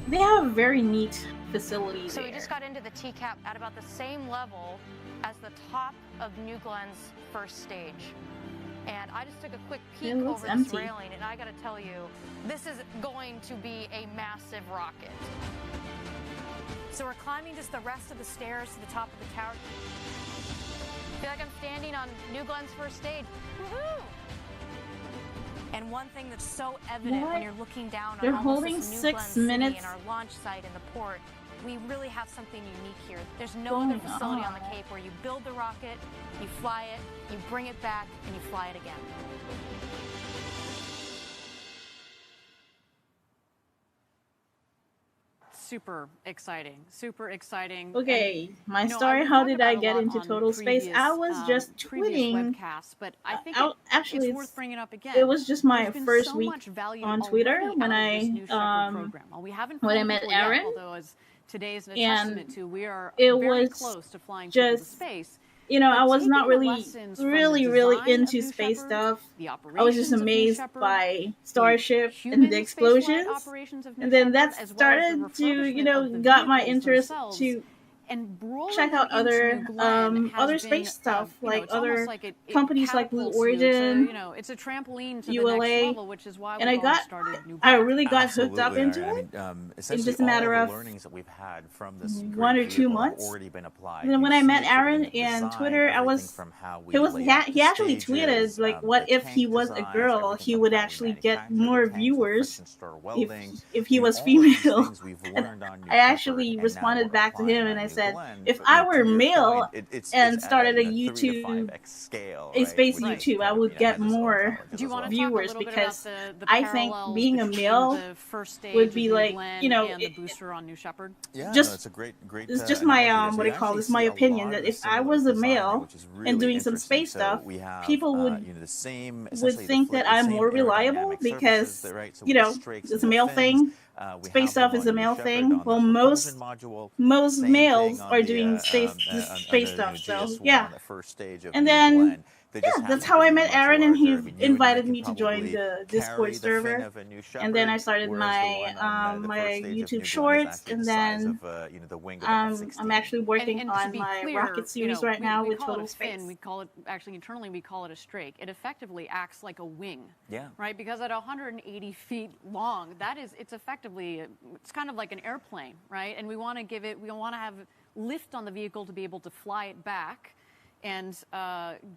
They have a very neat facility So there. we just got into the TCAP at about the same level as the top of New Glenn's first stage. And I just took a quick peek It looks over empty. this railing, and I gotta tell you, this is going to be a massive rocket. So we're climbing just the rest of the stairs to the top of the tower. I feel like I'm standing on New Glenn's first stage. Woohoo! And one thing that's so evident What? when you're looking down They're on almost holding this New 6 Glenn city minutes. and our launch site in the port, we really have something unique here. There's no Going other facility on the on. Cape where you build the rocket, you fly it, you bring it back, and you fly it again. Super exciting. Super exciting. Okay, my And, you know, story, we've how talked did I about a get lot into on Total Space? I was just previous tweeting. webcasts, but I think Actually, it's worth bringing up again. it was just my There's been first so week much value on Twitter already when out of this I new Shepard program. Well, we haven't when I flown met before yet, Aaron, although as today's a and testament to, we are it very was close to flying people to just space. you know, But I was not taking the really lessons from the really design into of New space Shepard, stuff. the I was operations just of New amazed Shepard, by Starship human and the spaceflight explosions, operations of New and then Shepard, that as well as the started to, you refurbishment know, of the got my vehicles interest themselves. to And check out other other space stuff, like other companies like Blue Origin, it's a trampoline to ULA, the next level, which is why and I really got hooked up into it. In just a matter of learnings that we've had from this 1 or 2 months. Already been applied. And then when I met Aaron on Twitter, he actually tweeted like, what if he was a girl, he would actually get more viewers if he was female. And I actually responded back to him and I said, if I were male and started a YouTube, a space YouTube, I would get more viewers, because I think being a male would be like, the booster on New Shepard. It's just my what do you call this? My opinion that if I was a male and doing some space stuff, people would think that I'm more reliable because it's a male thing. Space stuff is a male thing. Well, most males are doing space stuff. So yeah, and then that's how I met Aaron, and he invited me to join the Discord server. And then I started my my YouTube shorts, and then I'm actually working on my rocket series right now with Total Space. We call it, actually internally we call it a strake. It effectively acts like a wing. Yeah. Right, because at 180 feet long, it's effectively, it's kind of like an airplane, right? And we want to have lift on the vehicle to be able to fly it back and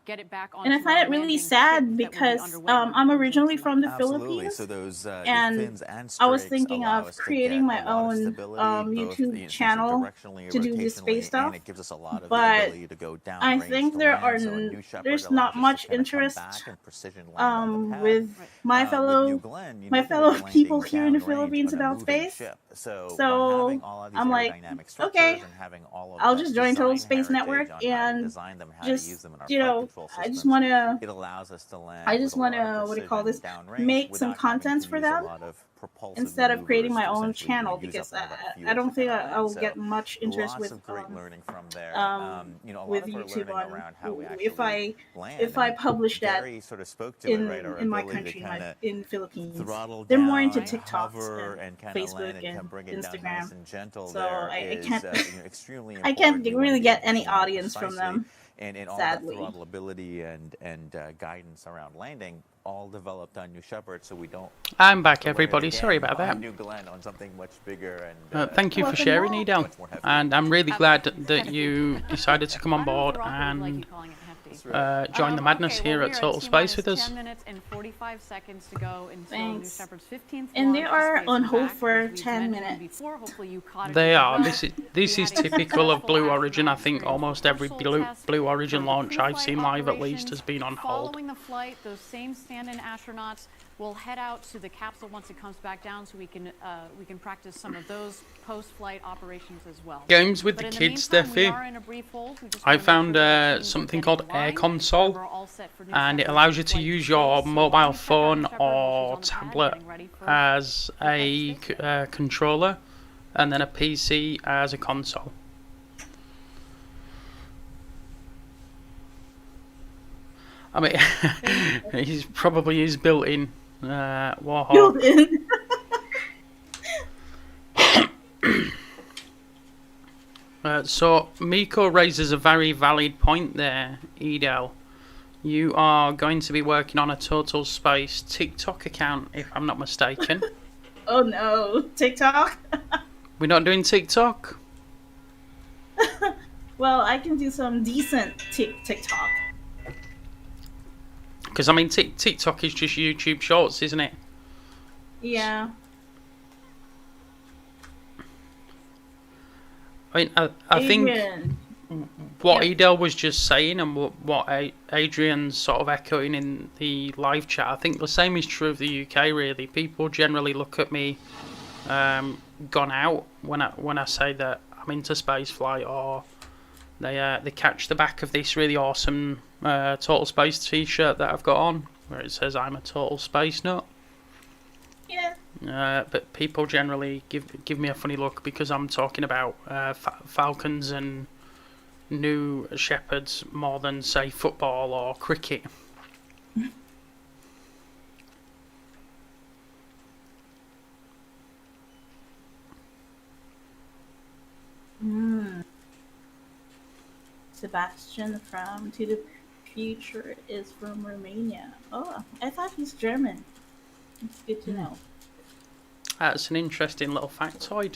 get it back on. And I find it really sad because I'm originally from the Philippines, so those, and fins and I was strakes thinking allow of us to creating get my a lot of own stability, both YouTube channel to do this space rotationally, stuff, and it gives us a lot of but ability to go down I range think to there land. So in New Shepard, there's it not allows us much to kind of come interest back and precision land on the pad. with my With fellow New Glenn, my you're fellow gonna be people landing here in the downrange Philippines on a about moving space. ship. So by So having all of these I'm like, aerodynamic structures okay, and having all of I'll that just join Total design Space heritage Network on how to and design them, how to use just them in our flight control I just systems, wanna it allows us to land I just with a lot of wanna what do you call this? precision downrange Make some without having contents to for use a them lot of propulsive instead of creating my maneuvers to own essentially channel, use because up all that fuel I don't to think kind of I will land. get So much interest lots with of great learning from there. A with lot of our YouTube learning on around how we if I land. if I publish that Gary sort of spoke to it, right? Our in my ability country, to kinda in Philippines. throttle They're more down into and TikToks hover and kind of Facebook land and and bring it down Instagram. nice and gentle. So There I is, can't extremely I can't important. We wanna really be get able to any land audience from precisely. them. And all Sadly. that throttle ability and guidance around landing, all developed on New Shepard, so we don't. I'm back, learn everybody. again Sorry about on that. New Glenn on something much bigger and. Thank you for sharing, Edel. And I'm really glad that you decided to come on board and join the madness here at Total Space with us. 10 minutes and 45 seconds to go until New Thanks. Shepard's 15th And they launch are of on Space hold Back, for as we've 10 mentioned minutes. before. Hopefully you caught it They as are. well. This is typical of Blue Origin. I think almost every Blue Origin launch I've seen live at least has been on hold. Following the flight, those same stand-in astronauts will head out to the capsule once it comes back down, so we can practice some of those post-flight operations as well. Games with But the in kids, meantime, we Steffi. are in a brief hold. We just I wanna make found sure that the teams something are called getting Air aligned, Console, we're all set for New and it Shepard allows you to flight use your space. mobile Shepard phone on or the pad, tablet getting ready for as a controller, and then a PC as a console. I mean, he's probably his built-in Warhawk. Built-in. So Miko raises a very valid point there, Edel. You are going to be working on a Total Space TikTok account, if I'm not mistaken. Oh no, TikTok? We're not doing TikTok? Well, I can do some decent TikTok. Because, I mean, TikTok is just YouTube Shorts, isn't it? Yeah. I mean, I think what Edel was just saying and what Adrian's sort of echoing in the live chat, I think the same is true of the UK, really. People generally look at me gone out when I say that I'm into spaceflight, or they catch the back of this really awesome Total Space t-shirt that I've got on, where it says I'm a Total Space Nut. Yeah. But people generally give me a funny look because I'm talking about Falcons and New Shepards more than, say, football or cricket. Sebastian from To the Future is from Romania. Oh, I thought he's German. It's good to know. That's an interesting little factoid.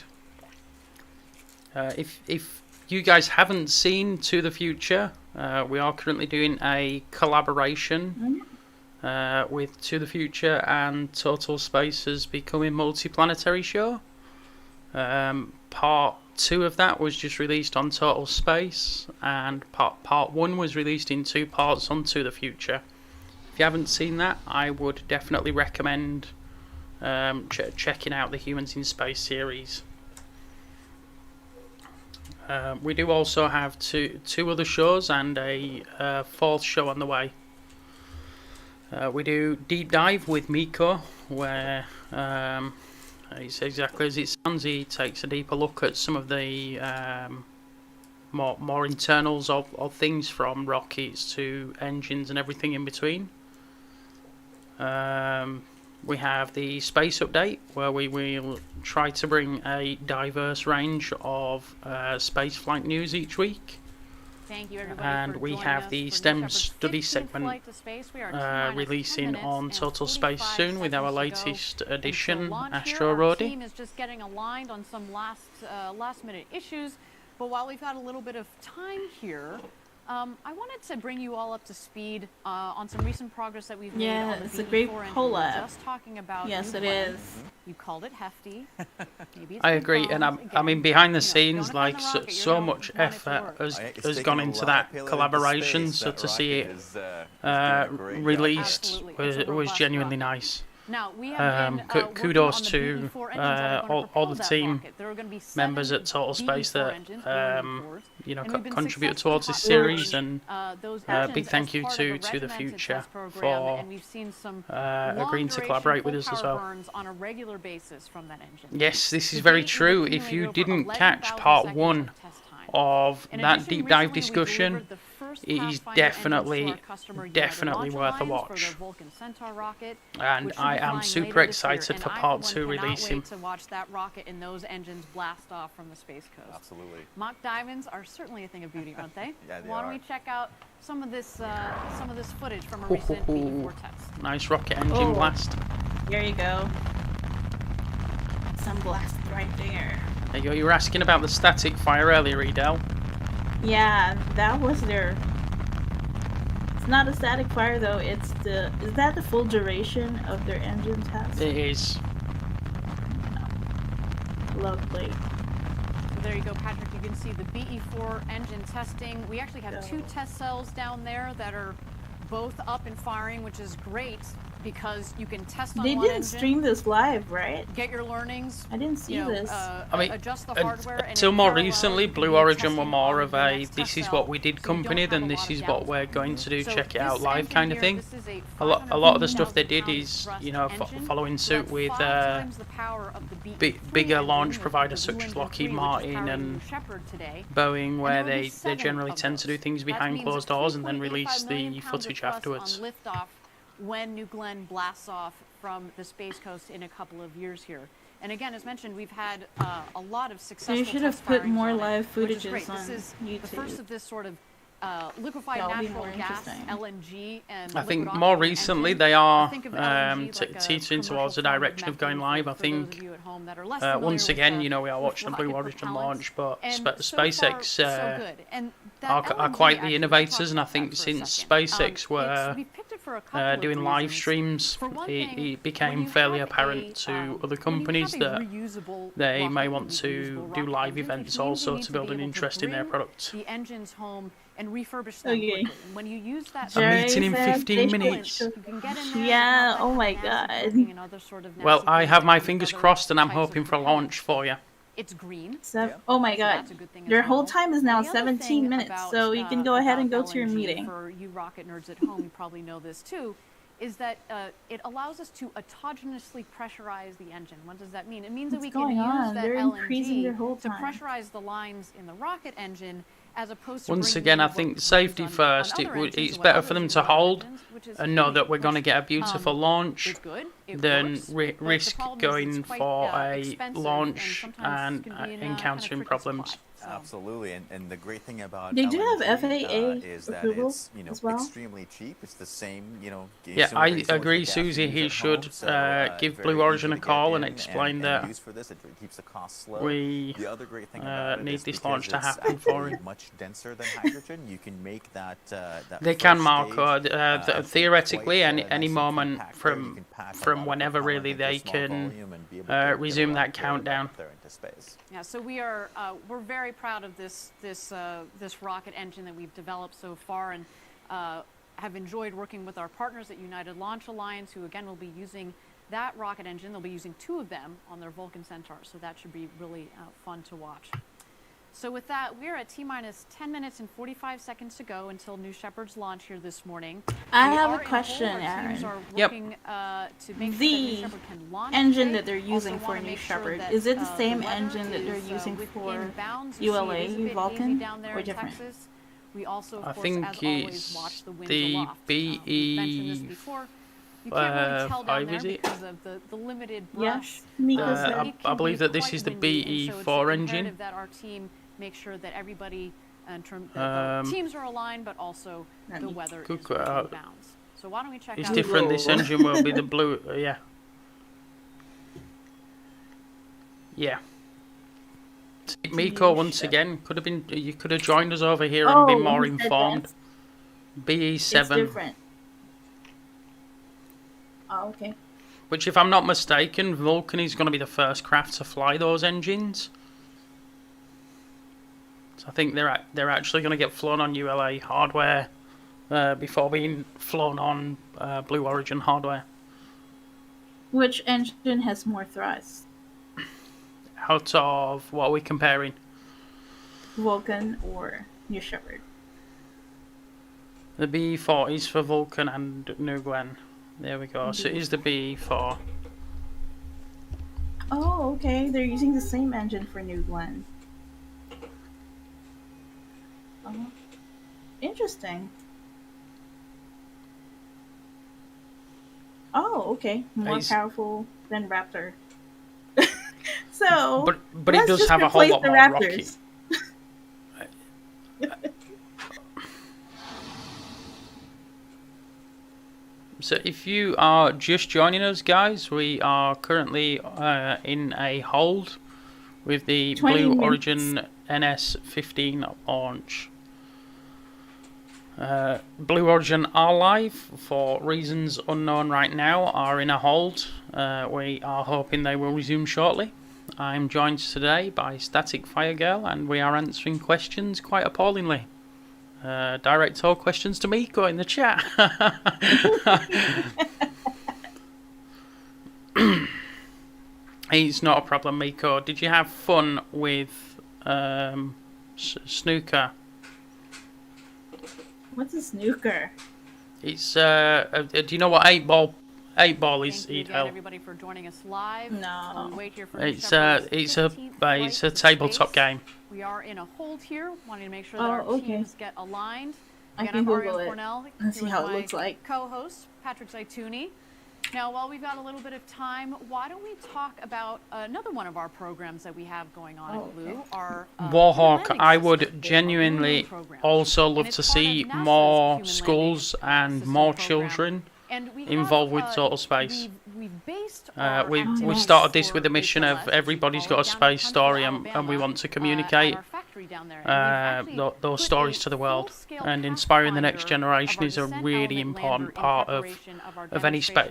If you guys haven't seen To the Future, we are currently doing a collaboration with To the Future and Total Space's Becoming Multiplanetary show. Part 2 of that was just released on Total Space, and part 1 was released in 2 parts on To the Future. If you haven't seen that, I would definitely recommend checking out the Humans in Space series. We do also have two other shows and a 4th show on the way. We do Deep Dive with Miko, where it's exactly as it sounds. He takes a deeper look at some of the more internals of things, from rockets to engines and everything in between. We have the Space Update, where we will try to bring a diverse range of spaceflight news each week. Thank you, everybody, and for we joining have us the for STEM New Shepard's study 15th segment flight to space. We are releasing 10 on minutes Total and Space 45 soon with our seconds to latest go edition, until launch Astro here. Our Roadie. team is just getting aligned on some last minute issues, but while we've had a little bit of time here, I wanted to bring you all up to speed on some recent progress that we've made on the it's a great BE4 engine. collab. Just talking about Yes, new it blend. is. You called it hefty. Maybe it's I been agree, and bombed. I mean, behind the Again, scenes, don't like offend the rocket, so you're much gonna want it to effort work. has gone into that collaboration. So to see it released was genuinely nice. Now, we have been, kudos working to on the BE4 engines that are gonna all propel the that team rocket. There are gonna be 7 members at Total Space BE4 that engines, BE4s, you know and we've been contribute successfully towards this hot series, rodding, and those big engines thank as you part of to a the regimented Future test program, for and we've seen some agreeing to long-duration collaborate with us full as power well. burns on a regular basis from that engine. Yes, this is The very Beat is true. accumulated If you over didn't 11,000 catch part seconds 1 of test time. of In that addition, deep dive recently we discussion, delivered the first it is Pathfinder definitely engines to our customer United Launch worth a Alliance watch. for their Vulcan Centaur rocket, And which should I be am flying super later this year, excited and for I, part for 2 one, cannot releasing. wait to watch that rocket and those engines blast off from the Space Coast. Absolutely. Mock diamonds are certainly a thing of beauty, aren't they? Yeah, they Why don't are. we check out some of this footage from a recent BE4 test? Nice rocket engine Oh. blast. There you go. Some blast right there. There you go. You were asking about the static fire earlier, Edel. Yeah, that was their. It's not a static fire though. It's the. Is that the full duration of their engine test? It is. Lovely. So there you go, Patrick. You can see the BE4 engine testing. We actually have 2 test cells down there that are both up and firing, which is great because you can test on They one didn't engine, stream this live, right? get your learnings. I didn't see this. I mean, adjust the hardware. and until in more parallel, recently, you can Blue do Origin were testing more on of the a next this test is cell, what we did so you company don't than have a this lot is of what we're downtime. going to do, So check it this out live engine kind of here, thing. this is a A lot of the stuff they 550,000 did is, pound you know, thrust engine. following So suit that's with 5 times the power of the BE3 bigger engine launch with providers the Blue such as Engine Lockheed 3, which is Martin powering and New Shepard today. Boeing, where And there will be they 7 generally of tend to do those. things That behind means closed doors and then 3.85 release million the pounds of footage thrust afterwards. on liftoff when New Glenn blasts off from the Space Coast in a couple of years here. And again, as mentioned, we've had a lot of successful You should test have put firings more on it, live which is footages great. on This is YouTube. the first of this sort of liquefied That'll be natural more gas, interesting. LNG, and I think liquid more oxygen recently engine. they are Think of LNG like a teetering towards the commercial form of direction of going methane live. for I those think of you at home that are less familiar once with again, the- you know, we are with watching the Blue rocket Origin propellants. launch, but And SpaceX so good. And that are LNG, quite the actually, innovators, let's and I talk about think that for a since second. SpaceX were we've picked it for a couple of doing live reasons. streams, For one it thing, when became you fairly have apparent to other companies when you have that a reusable they may rocket, want to reusable do rocket live engine, events which means also you need to be build an able to interest in their bring product. the engines home and refurbish them Okay. quickly. When you use that, A meeting in Jerry 15 said minutes. they you can get in there. Yeah, oh my god. Well, I have my fingers crossed and I'm hoping for a launch for you. It's green. Oh my god. that's a good thing as Your whole well. time is now And the other 17 thing minutes, about, so you can go ahead and go about to your LNG, meeting. For you rocket nerds at home, you probably know this too, is that it allows us to autogenously pressurize the engine. What does that mean? It means that What's we can going use on? that They're increasing LNG their whole to time. pressurize the lines in the rocket engine, as opposed to Once bringing again, in I what think we safety use on first. other engines It's and what better others for them use to on other hold engines, which is and know great, that we're going to which, get a beautiful launch is good. It than works, but the risk problem is going it's quite, for a expensive launch sometimes and can be in, encountering kind of tricky problems. supply. So. Absolutely, and the great thing about they do have FAA is that approval it's as well. extremely cheap. It's the same, Yeah, I agree, Susie. He should give Blue Origin a call and explain that it keeps the costs low. We the other great thing about it need is this launch to because happen it's for him. much denser than hydrogen. You can make that. They can, Marco. Theoretically, any moment from whenever really they can resume that countdown. Yeah, so we're very proud of this rocket engine that we've developed so far, and have enjoyed working with our partners at United Launch Alliance, who again will be using that rocket engine. They'll be using 2 of them on their Vulcan Centaur, so that should be really fun to watch. So with that, we're at T-minus 10 minutes and 45 seconds to go until New Shepard's launch here this morning. I have a question, Aaron. The engine that they're using for New Shepard, is it the same engine that they're using for ULA, Vulcan, or different? We also, of I course, think as always, it's watch the winds the aloft. BE. Mentioned this before. You can't really tell down there is it? because of the limited brush. Yes, I believe that this is the BE4 engine. That our team make sure that everybody, in terms of teams are aligned, but also the weather is within bounds. So why don't we check It's out different. This engine will be the blue. Yeah. Yeah. Miko, once again, you could have joined us over here and been more informed. BE7. It's different. Oh, okay. Which, if I'm not mistaken, Vulcan is going to be the first craft to fly those engines. So I think they're actually going to get flown on ULA hardware before being flown on Blue Origin hardware. Which engine has more thrust? Out of what are we comparing? Vulcan or New Shepard? The BE4 is for Vulcan and New Glenn. There we go. So it is the BE4. Oh, okay. They're using the same engine for New Glenn. Interesting. Oh, okay. More powerful than Raptor. So, but it does have a whole lot more rocket. So if you are just joining us, guys, we are currently in a hold with the Blue Origin NS-15 launch. Blue Origin are live, for reasons unknown right now, are in a hold. We are hoping they will resume shortly. I'm joined today by StaticFireGal, and we are answering questions quite appallingly. Direct all questions to Miko in the chat. It's not a problem, Miko. Did you have fun with snooker? What's a snooker? It's do you know what 8-ball is? Thank you again, everybody, for joining us live. No. We'll wait here for It's a tabletop game. We are in a hold here, wanting to make sure that our teams get aligned. I Again, can I'm Google Ariel it Cornell, and see how it looks like. Co-host Patrick Zaituni. Now, while we've got a little bit of time, why don't we talk about another one of our programs that we have going on at Blue? Our Warhawk, I would genuinely also love to see more schools and more children involved with Total Space. We started this with a mission of everybody's got a space story, and we want to communicate those stories to the world. And inspiring the next generation is a really important part of any space.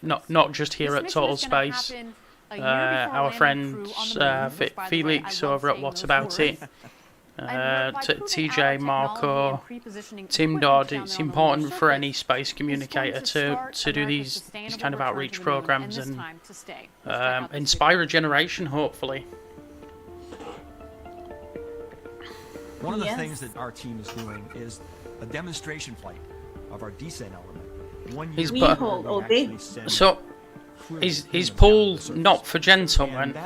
Not just here at Total Space. Our friend Felix over at What About It. TJ, Marco, Tim Dodd. It's important for any space communicator to do these kind of outreach programs and inspire a generation, hopefully. One of the things that our team is doing is a demonstration flight of our descent element. 1 year so is pool not for gentlemen?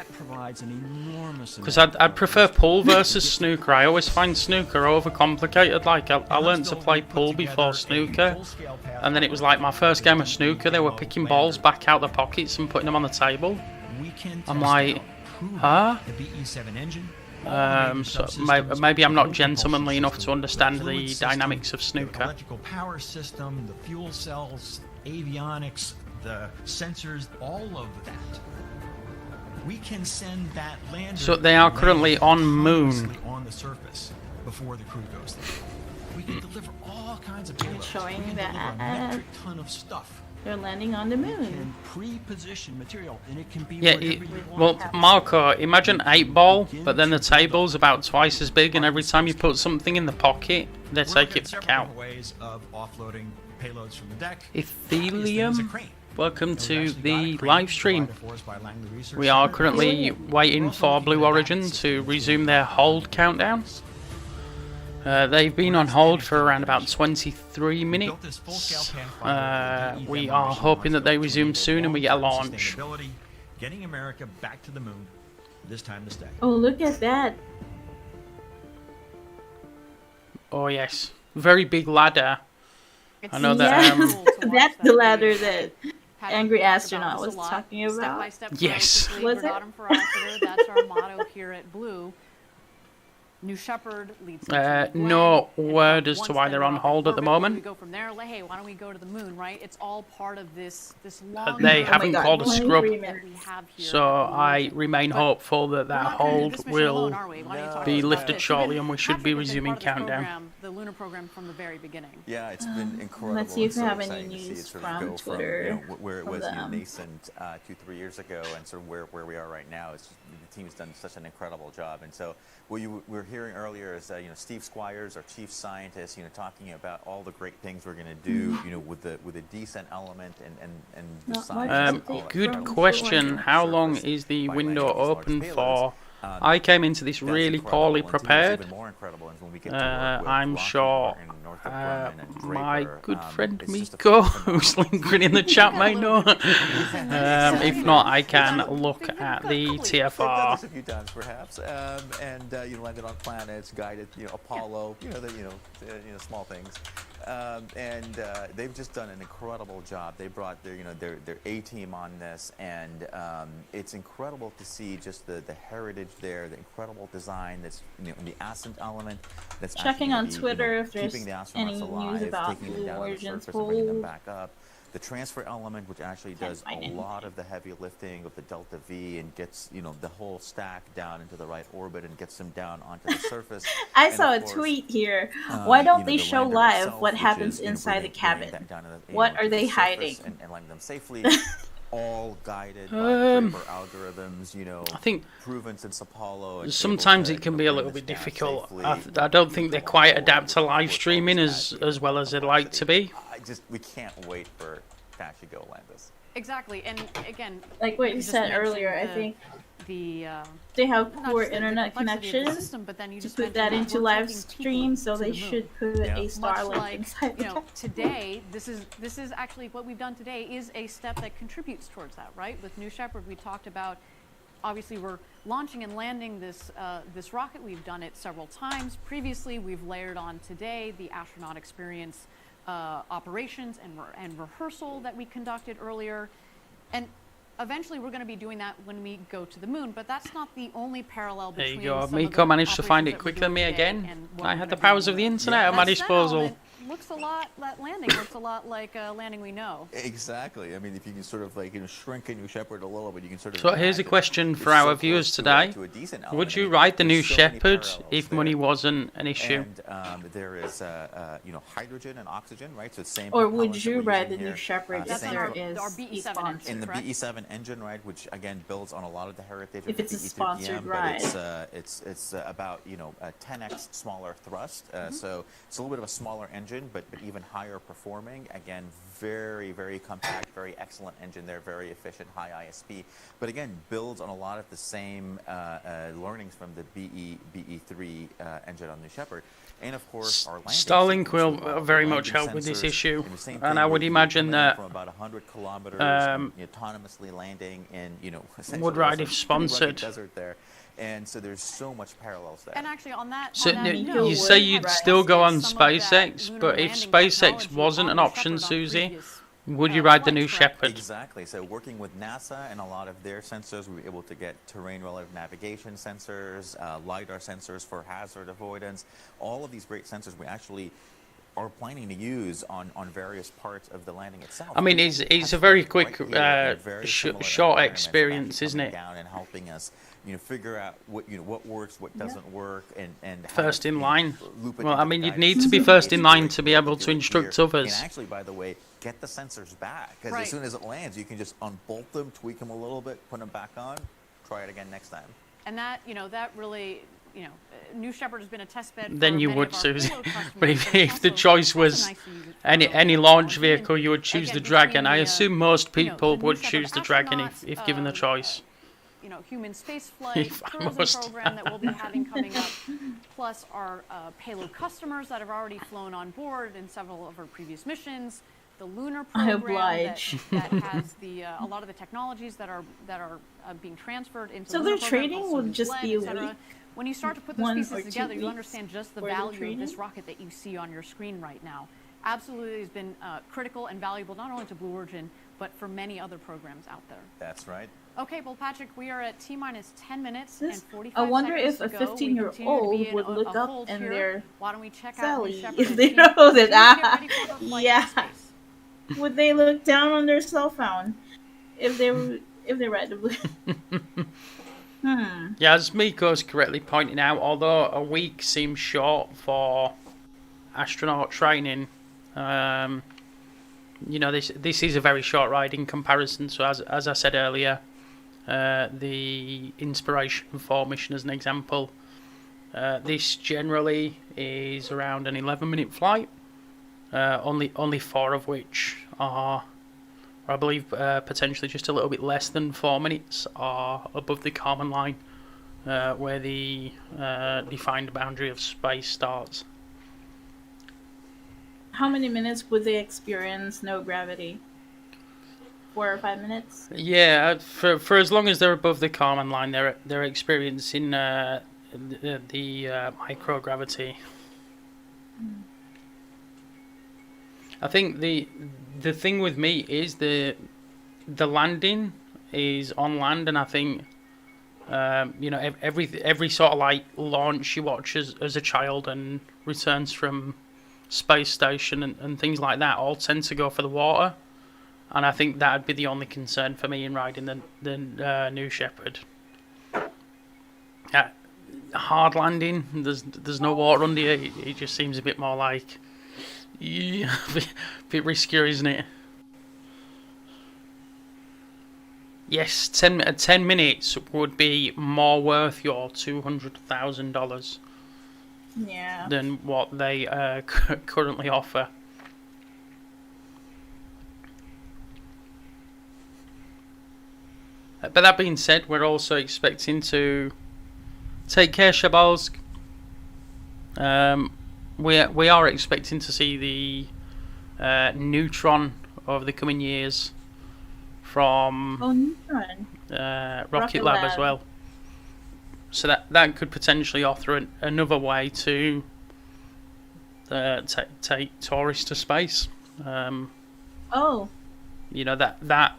Because I'd prefer pool versus snooker. I always find snooker overcomplicated. Like I learned to play pool before snooker, and then it was like my first game of snooker. They were picking balls back out the pockets and putting them on the table. I'm like, huh? The BE7 engine So maybe I'm not gentlemanly enough to understand the dynamics of snooker. Electrical power system, the fuel cells, avionics, the sensors, all of that. We can send that lander. So they are currently on Moon. On the surface before the crew goes there. We can deliver all kinds of payloads. Showing we can that deliver a metric ton of stuff. They're landing on the moon. And pre-position material, and it can be Yeah, well, Marco, imagine 8-ball, but then the table's about twice as big, and every time you put something in the pocket, they take it back out. Ways of offloading payloads from the deck. Ethereum, welcome to the live stream. We are currently waiting for Blue Origin to resume their hold countdown. They've been on hold for around about 23 minutes. We are hoping that they resume soon and we get a launch. Getting America back to the moon, this time this decade. Oh, look at that. Oh yes, very big ladder. I know that. That's the ladder that Angry Astronaut was talking about. Yes. Was it? That's our motto here at Blue. New Shepard leads. No word as to why they're on hold at the moment. We go from there. Like, hey, why don't we go to the moon? Right? It's all part of this long. They haven't called a scrub, so I remain hopeful that that hold will be lifted shortly, and we should be resuming countdown. The lunar program from the very begining. Yeah, it's been incredible. Let's see if we have any exciting to see news it sort from of go Twitter. From, where it was nascent 2-3 years ago, and sort of where we are right now. It's just, the team's done such an incredible job, and so what you were hearing earlier is Steve Squires, our chief scientist, talking about all the great things we're going to do, with the descent element and the science. Good question. How long is the window open for? I came into this really poorly prepared. I'm sure my good friend Miko, who's lingering in the chat, may know. If not, I can look at the TFR. A few times, perhaps, and landed on planets, guided, Apollo, small things, and they've just done an incredible job. They brought their A team on this, and it's incredible to see just the heritage there, the incredible design that's the ascent element. That's checking on Twitter if there's keeping the astronauts any alive, news about taking them Blue down to the Origin's surface and bringing them hold. back up. The transfer element, which actually does a lot of the heavy lifting with the Delta V and gets the whole stack down into the right orbit and gets them down onto the surface. I saw a tweet here. Why don't they show live what happens inside the cabin? What are they hiding? And landing them safely. All guided by Draper algorithms, I think proven since Apollo. Sometimes it can be a little bit difficult. I don't think they quite adapt to live streaming as well as they'd like to be. We can't wait for to actually go land this. Exactly, and again, like what you said earlier, I think they have poor internet connection to put that into live stream, so they should put a Starlink inside the cabin. Today, this is actually what we've done today is a step that contributes towards that, right? With New Shepard, we talked about, obviously we're launching and landing this this rocket. We've done it several times previously. We've layered on today the astronaut experience operations and rehearsal that we conducted earlier, and eventually we're going to be doing that when we go to the moon, but that's not the only parallel between. There you go. Miko managed to find it quicker than me again. I had the powers of the internet at my disposal. That landing looks a lot like a landing we know. Exactly. I mean, if you can sort of shrink a New Shepard a little bit, you can sort of. So here's a question for our viewers today. Would you ride the New Shepard if money wasn't an issue? And there is hydrogen and oxygen, right? So it's same. Or would you ride the New Shepard if there is our BE-7 engine, in the correct? BE-7 engine, right, which again builds on a lot of the heritage if of it's the a sponsored ride. But it's about a 10x smaller thrust, so it's a little bit of a smaller engine, but even higher performing. Again, very, very compact, very excellent engine there, very efficient, high ISP. But again, builds on a lot of the same learnings from the BE-3 engine on New Shepard. And of course, our Starlink will very much help with this issue, and I would imagine that from about 100 kilometers, autonomously landing in would ride if sponsored. Desert there. And so there's so much parallels there. And actually on that, so you say you'd still go on SpaceX, but if SpaceX wasn't an option, Susie, Would you ride the New Shepard? Exactly. So working with NASA and a lot of their sensors, we were able to get terrain relative navigation sensors, LiDAR sensors for hazard avoidance. All of these great sensors we actually are planning to use on various parts of the landing itself. I mean, it's a very quick, short experience, isn't it? Down and helping us, figure out what works, what doesn't work, and first in line. Well, I mean, you'd need to be first in line to be able to instruct others. And actually, by the way, get the sensors back, because as soon as it lands, you can just unbolt them, tweak them a little bit, put them back on, try it again next time. And that, that really, New Shepard has been a test bed. Then you would, Susie. But if the choice was any launch vehicle, you would choose the Dragon. I assume most people would choose the Dragon if given the choice. Human space flight tourism program that we'll be having coming up, plus our payload customers that have already flown on board in several of our previous missions. The lunar program that has a lot of the technologies that are being transferred into. So their trading would just be a week. When you start to put those pieces together, you understand just the value of this rocket that you see on your screen right now. Absolutely has been critical and valuable not only to Blue Origin, but for many other programs out there. That's right. Okay, well, Patrick, we are at T-minus 10 minutes and 45 I wonder seconds if a to go. 15-year-old would look up and they're Why don't we check Sally out if they know that. Yeah. Would they look down on their cell phone if they read the blue? Yeah, as Miko's correctly pointing out, although a week seems short for astronaut training, this is a very short ride in comparison. So as I said earlier, the Inspiration 4 mission as an example, this generally is around an 11-minute flight, only 4 of which are, I believe, potentially just a little bit less than 4 minutes are above the Kármán line, where the defined boundary of space starts. How many minutes would they experience no gravity? 4 or 5 minutes? Yeah, for as long as they're above the Kármán line, they're experiencing the microgravity. I think the thing with me is the landing is on land, and I think every sort of like launch you watch as a child and returns from space station and things like that all tend to go for the water, and I think that'd be the only concern for me in riding the New Shepard. Hard landing, there's no water under you. It just seems a bit more like a bit riskier, isn't it? Yes, 10 minutes would be more worth your $200,000 than what they currently offer. But that being said, we're also expecting to take care, Shabalsk. We are expecting to see the Neutron over the coming years from Rocket Lab as well. So that could potentially offer another way to take tourists to space. That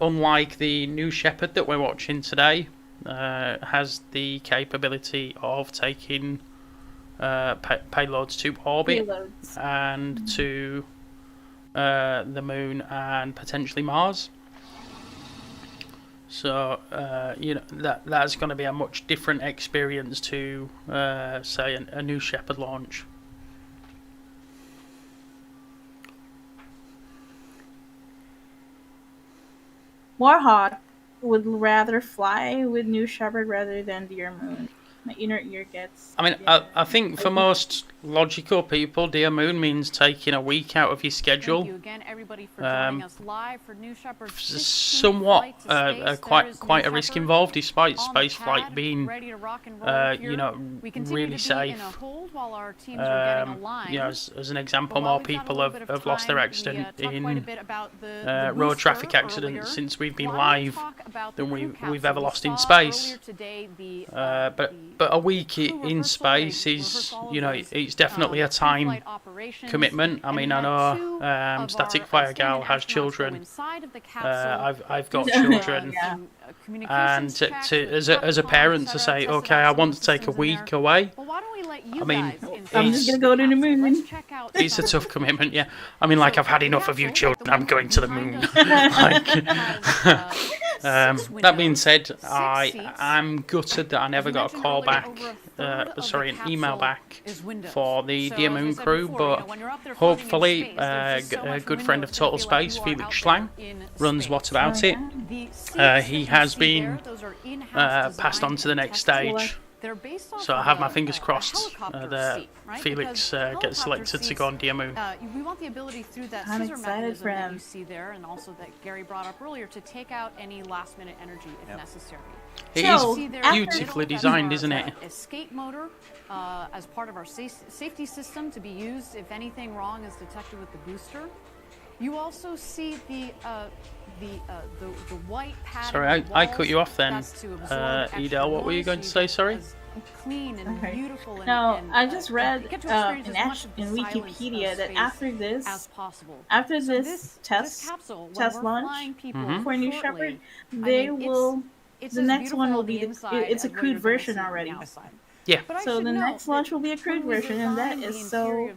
unlike the New Shepard that we're watching today, has the capability of taking payloads to orbit and to the moon and potentially Mars. So that's going to be a much different experience to say a New Shepard launch. Warhawk would rather fly with New Shepard rather than Dear Moon. My inner ear gets... I mean, I think for most logical people, Dear Moon means taking a week out of your schedule. Thank you again, everybody, for joining us live for New Shepard's somewhat quite a risk involved, despite space flight being really safe. As an example, more people have lost their accident in road traffic accidents since we've been live than we've ever lost in space. But but a week in space is, you know, it's definitely a time commitment. I mean, I know StaticFireGal has children. I've got children, and as a parent to say, okay, I want to take a week away. I mean, I'm just gonna go to the moon. It's a tough commitment, yeah. I mean, like, I've had enough of you children. I'm going to the moon. That being said, I'm gutted that I never got a call back, an email back for the Dear Moon crew, but hopefully a good friend of Total Space, Felix Schlang, runs What About It. He has been passed on to the next stage. So I have my fingers crossed that Felix gets selected to go on Dear Moon. We want the ability through that I'm scissor excited mechanism for that him. you see there, and also that Gary brought up earlier, to take out any last-minute energy if necessary. It is beautifully designed, isn't it? Escape motor as part of our safety system to be used if anything wrong is detected with the booster. You also see the white pattern. Sorry, I cut you off then. Edel, what were you going to say, sorry? Clean and beautiful. No, I just read in Wikipedia that after this test launch for New Shepard, the next one will be it's a crude version already. Yeah. So the next launch will be a crude version, and that is so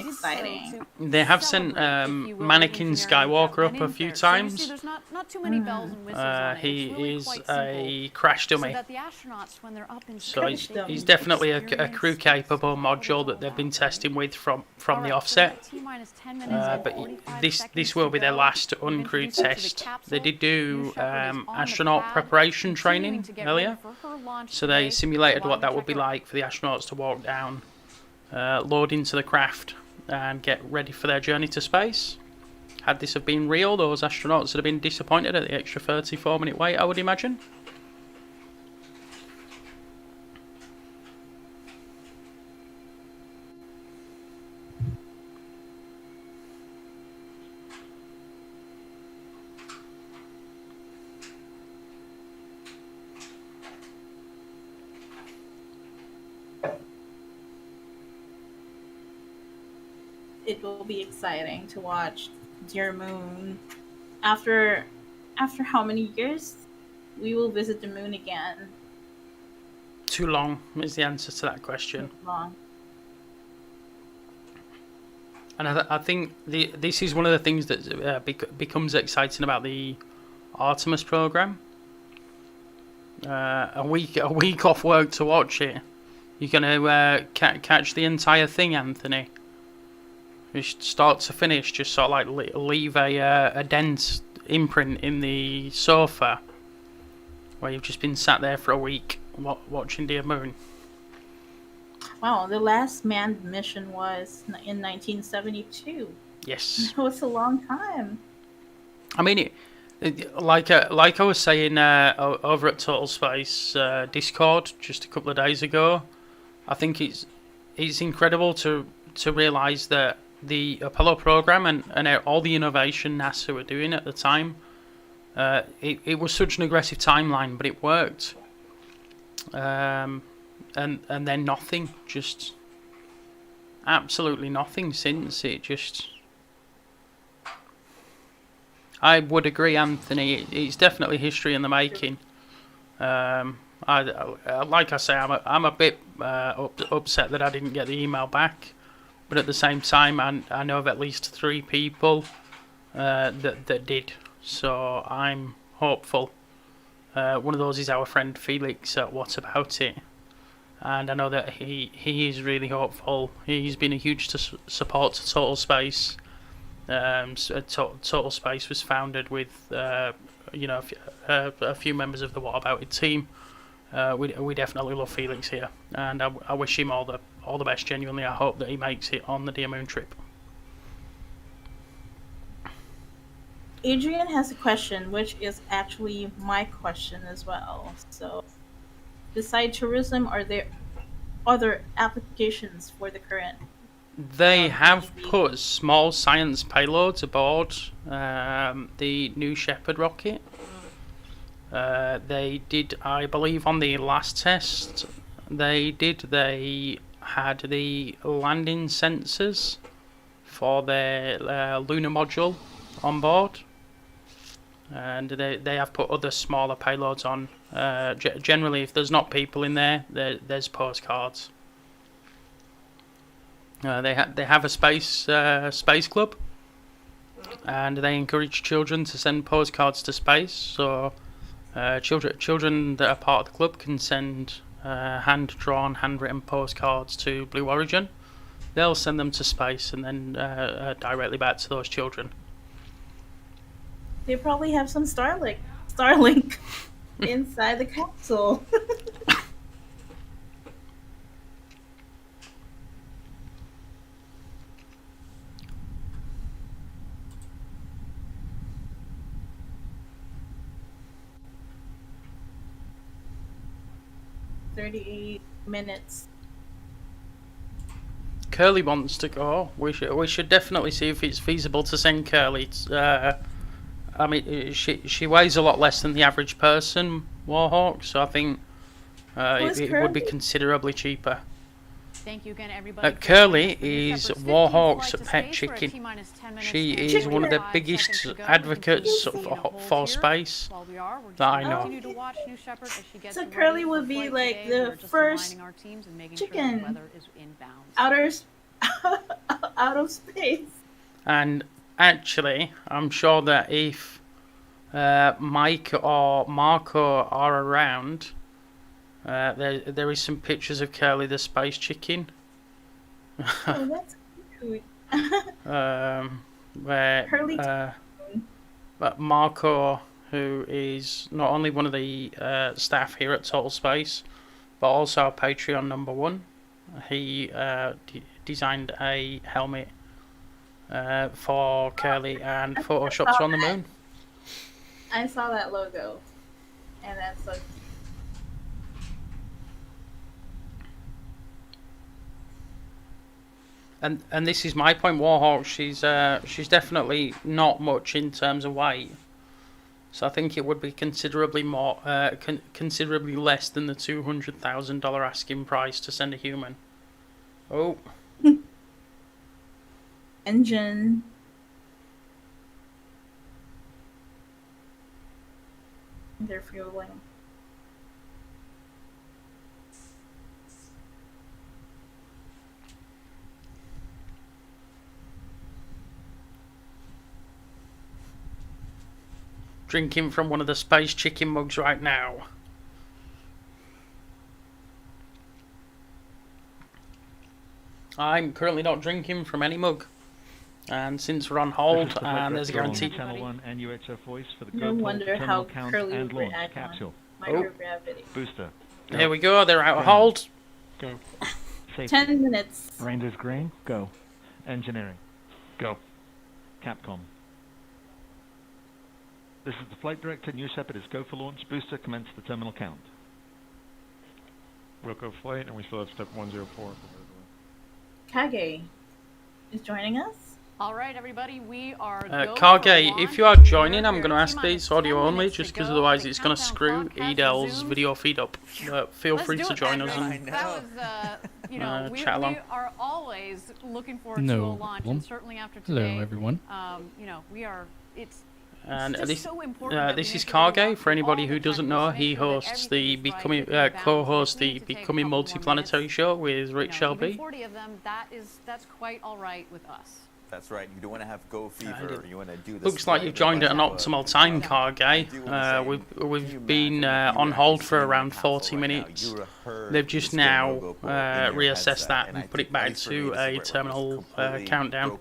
exciting. They have sent Mannequin Skywalker up a few times. He is a crash dummy. So he's definitely a crew-capable module that they've been testing with from the offset. But this will be their last uncrewed test. They did do astronaut preparation training earlier, so they simulated what that would be like for the astronauts to walk down, load into the craft, and get ready for their journey to space. Had this have been real, those astronauts would have been disappointed at the extra 34-minute wait, I would imagine. It will be exciting to watch Dear Moon. After how many years? We will visit the moon again. Too long is the answer to that question. Too long. And I think this is one of the things that becomes exciting about the Artemis program. A week off work to watch it. You're gonna catch the entire thing, Anthony. Just start to finish, just sort of like leave a dense imprint in the sofa where you've just been sat there for a week watching Dear Moon. Wow, the last manned mission was in 1972. Yes. That was a long time. I mean, like I was saying over at Total Space Discord just a couple of days ago, I think it's incredible to realise that the Apollo program and all the innovation NASA were doing at the time, it was such an aggressive timeline, but it worked. And then nothing, just absolutely nothing since. It just, I would agree, Anthony. It's definitely history in the making. Like I say, I'm a bit upset that I didn't get the email back. But at the same time, I know of at least 3 people that did. So I'm hopeful. One of those is our friend Felix at What About It. And I know that he is really hopeful. He's been a huge support to Total Space. Total Space was founded with a few members of the What About It team. We definitely love Felix here, and I wish him all the best. Genuinely, I hope that he makes it on the Dear Moon trip. Adrian has a question, which is actually my question as well. So, besides tourism, are there other applications for the current? They have put small science payloads aboard the New Shepard rocket. They did, I believe, on the last test, they had the landing sensors for their lunar module on board, and they have put other smaller payloads on. Generally, if there's not people in there's postcards. They have a space club, and they encourage children to send postcards to space. So children that are part of the club can send hand-drawn, handwritten postcards to Blue Origin. They'll send them to space and then directly back to those children. They probably have some Starlink inside the capsule. 38 minutes. Curly wants to go. We should definitely see if it's feasible to send Curly. I mean, she weighs a lot less than the average person, Warhawk, so I think it would be considerably cheaper. Thank you again, everybody. Curly is Warhawk's pet chicken. She is one of the biggest advocates for space that I know. So Curly would be like the first chicken out of space. And actually, I'm sure that if Mike or Marco are around, there is some pictures of Curly the space chicken. Oh, that's cute. Where but Marco, who is not only one of the staff here at Total Space, but also our Patreon #1, he designed a helmet for Curly and photoshopped her on the moon. I saw that logo, and that's so cute. And this is my point, Warhawk. She's definitely not much in terms of weight, so I think it would be considerably more, considerably less than the $200,000 asking price to send a human. Oh. Engine. They're fueling. Drinking from one of the space chicken mugs right now. I'm currently not drinking from any mug. And since we're on hold, and there's a guarantee. Channel 1 and UHF voice for the No wonder how Curly would react capsule. Microgravity. Booster. Go. Here we go, they're out of hold. Go. 10 minutes. Rangers green, go. Engineering, go. Capcom. This is the flight director. New Shepard is go for launch. Booster, commence the terminal count. We'll go flight, and we still have step 104. Kage is joining us. All right, everybody, we are. Kage, if you are joining, I'm going to ask this audio only, just because otherwise it's going to screw Edel's video feed up. Feel free to join us and chat along. We are always looking forward to a launch, and certainly after today. Hello, everyone. We are. And this is Kage. For anybody who doesn't know, he hosts the co-hosts the Becoming Multiplanetary show with Rick Shelby. 40 of them. That's quite all right with us. That's right. You don't want to have go fever. You want to do this. Looks like you've joined at an optimal time, Kage. We've been on hold for around 40 minutes. They've just now reassessed that and put it back to a terminal countdown.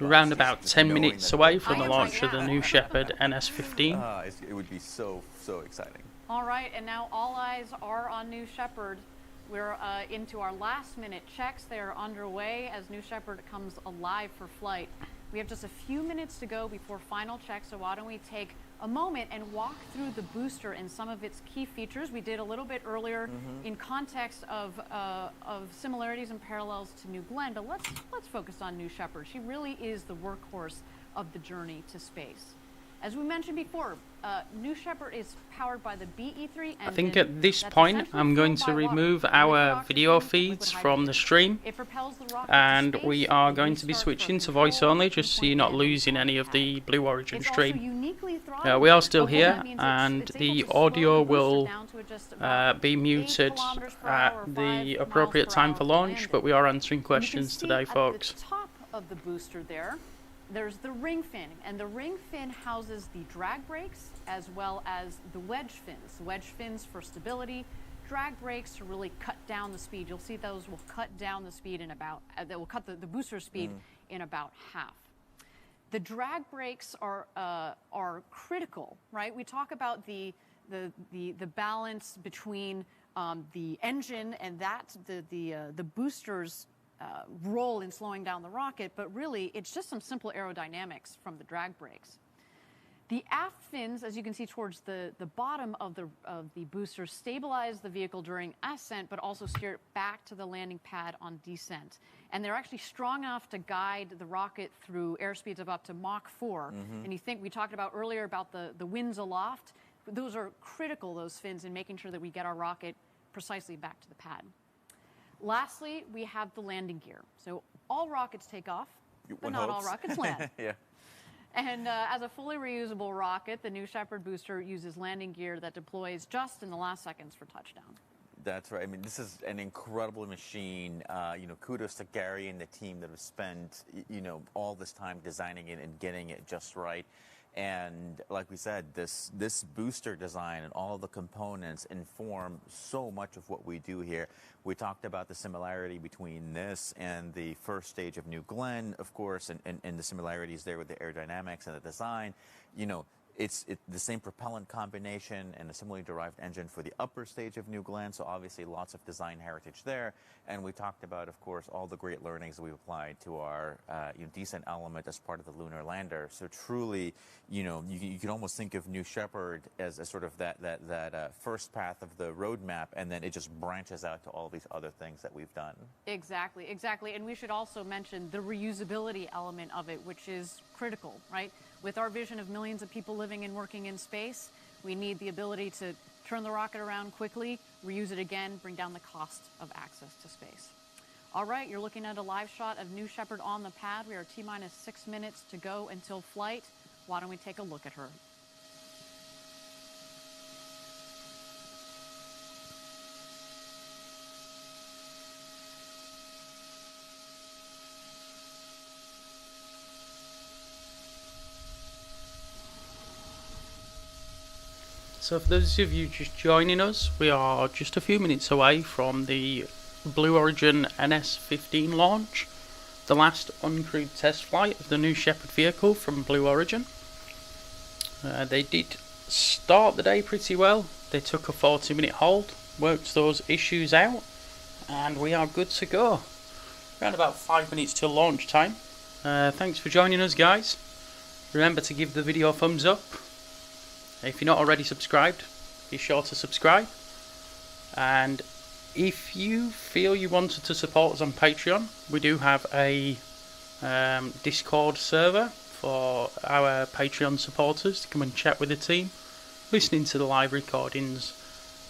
We're around about 10 minutes away from the launch of the new Shepard NS-15. It would be so exciting. All right, and now all eyes are on New Shepard. We're into our last-minute checks. They are underway as New Shepard comes alive for flight. We have just a few minutes to go before final checks, so why don't we take a moment and walk through the booster and some of its key features. We did a little bit earlier in context of similarities and parallels to New Glenn, but let's focus on New Shepard. She really is the workhorse of the journey to space. As we mentioned before, New Shepard is powered by the BE3 engine. I think at this point I'm going to remove our video feeds from the stream, and we are going to be switching to voice only just so you're not losing any of the Blue Origin stream. We are still here, and the audio will be muted at the appropriate time for launch, but we are answering questions today, folks. At the top of the booster there's the ring fin, and the ring fin houses the drag brakes as well as the wedge fins. Wedge fins for stability, drag brakes to really cut down the speed. You'll see those will cut down the speed in about, that will cut the booster speed in about half. The drag brakes are critical, right? We talk about the balance between the engine and the booster's role in slowing down the rocket, but really it's just some simple aerodynamics from the drag brakes. The aft fins, as you can see towards the bottom of the booster, stabilize the vehicle during ascent, but also steer it back to the landing pad on descent. And they're actually strong enough to guide the rocket through airspeeds of up to Mach 4. And you think we talked about earlier about the winds aloft. Those are critical, those fins, in making sure that we get our rocket precisely back to the pad. Lastly, we have the landing gear. So all rockets take off, but not all rockets land. Yeah. And as a fully reusable rocket, the New Shepard booster uses landing gear that deploys just in the last seconds for touchdown. That's right. I mean, this is an incredible machine. Kudos to Gary and the team that have spent, all this time designing it and getting it just right. And like we said, this booster design and all the components inform so much of what we do here. We talked about the similarity between this and the first stage of New Glenn, of course, and the similarities there with the aerodynamics and the design. It's the same propellant combination and a similarly derived engine for the upper stage of New Glenn, so obviously lots of design heritage there. And we talked about, of course, all the great learnings that we've applied to our descent element as part of the lunar lander. So truly, you can almost think of New Shepard as a sort of that first path of the roadmap, and then it just branches out to all these other things that we've done. Exactly. And we should also mention the reusability element of it, which is critical, right? With our vision of millions of people living and working in space, we need the ability to turn the rocket around quickly, reuse it again, bring down the cost of access to space. All right, you're looking at a live shot of New Shepard on the pad. We are T-minus 6 minutes to go until flight. Why don't we take a look at her? So for those of you just joining us, we are just a few minutes away from the Blue Origin NS-15 launch, the last uncrewed test flight of the New Shepard vehicle from Blue Origin. They did start the day pretty well. They took a 40-minute hold, worked those issues out, and we are good to go. Around about 5 minutes till launch time. Thanks for joining us, guys. Remember to give the video a thumbs up. If you're not already subscribed, be sure to subscribe. And if you feel you wanted to support us on Patreon, we do have a Discord server for our Patreon supporters to come and chat with the team, listening to the live recordings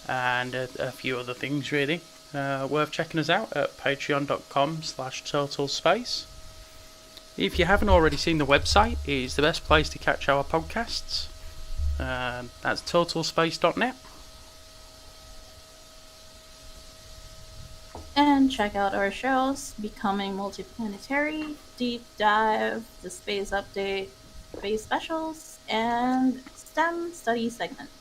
and a few other things really. Worth checking us out at patreon.com/totalspace. If you haven't already seen the website, it's the best place to catch our podcasts. That's totalspace.net. And check out our shows: Becoming Multiplanetary, Deep Dive, The Space Update, Space Specials, and STEM Study Segment.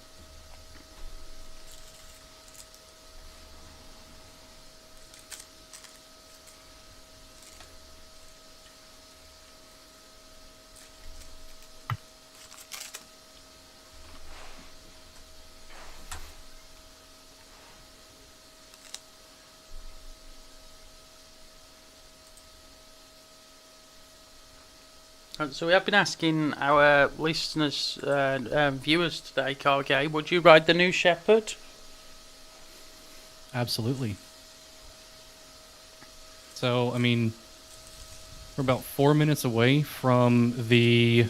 So we have been asking our listeners and viewers today, Kargay, would you ride the New Shepard? Absolutely. So, I mean, we're about 4 minutes away from the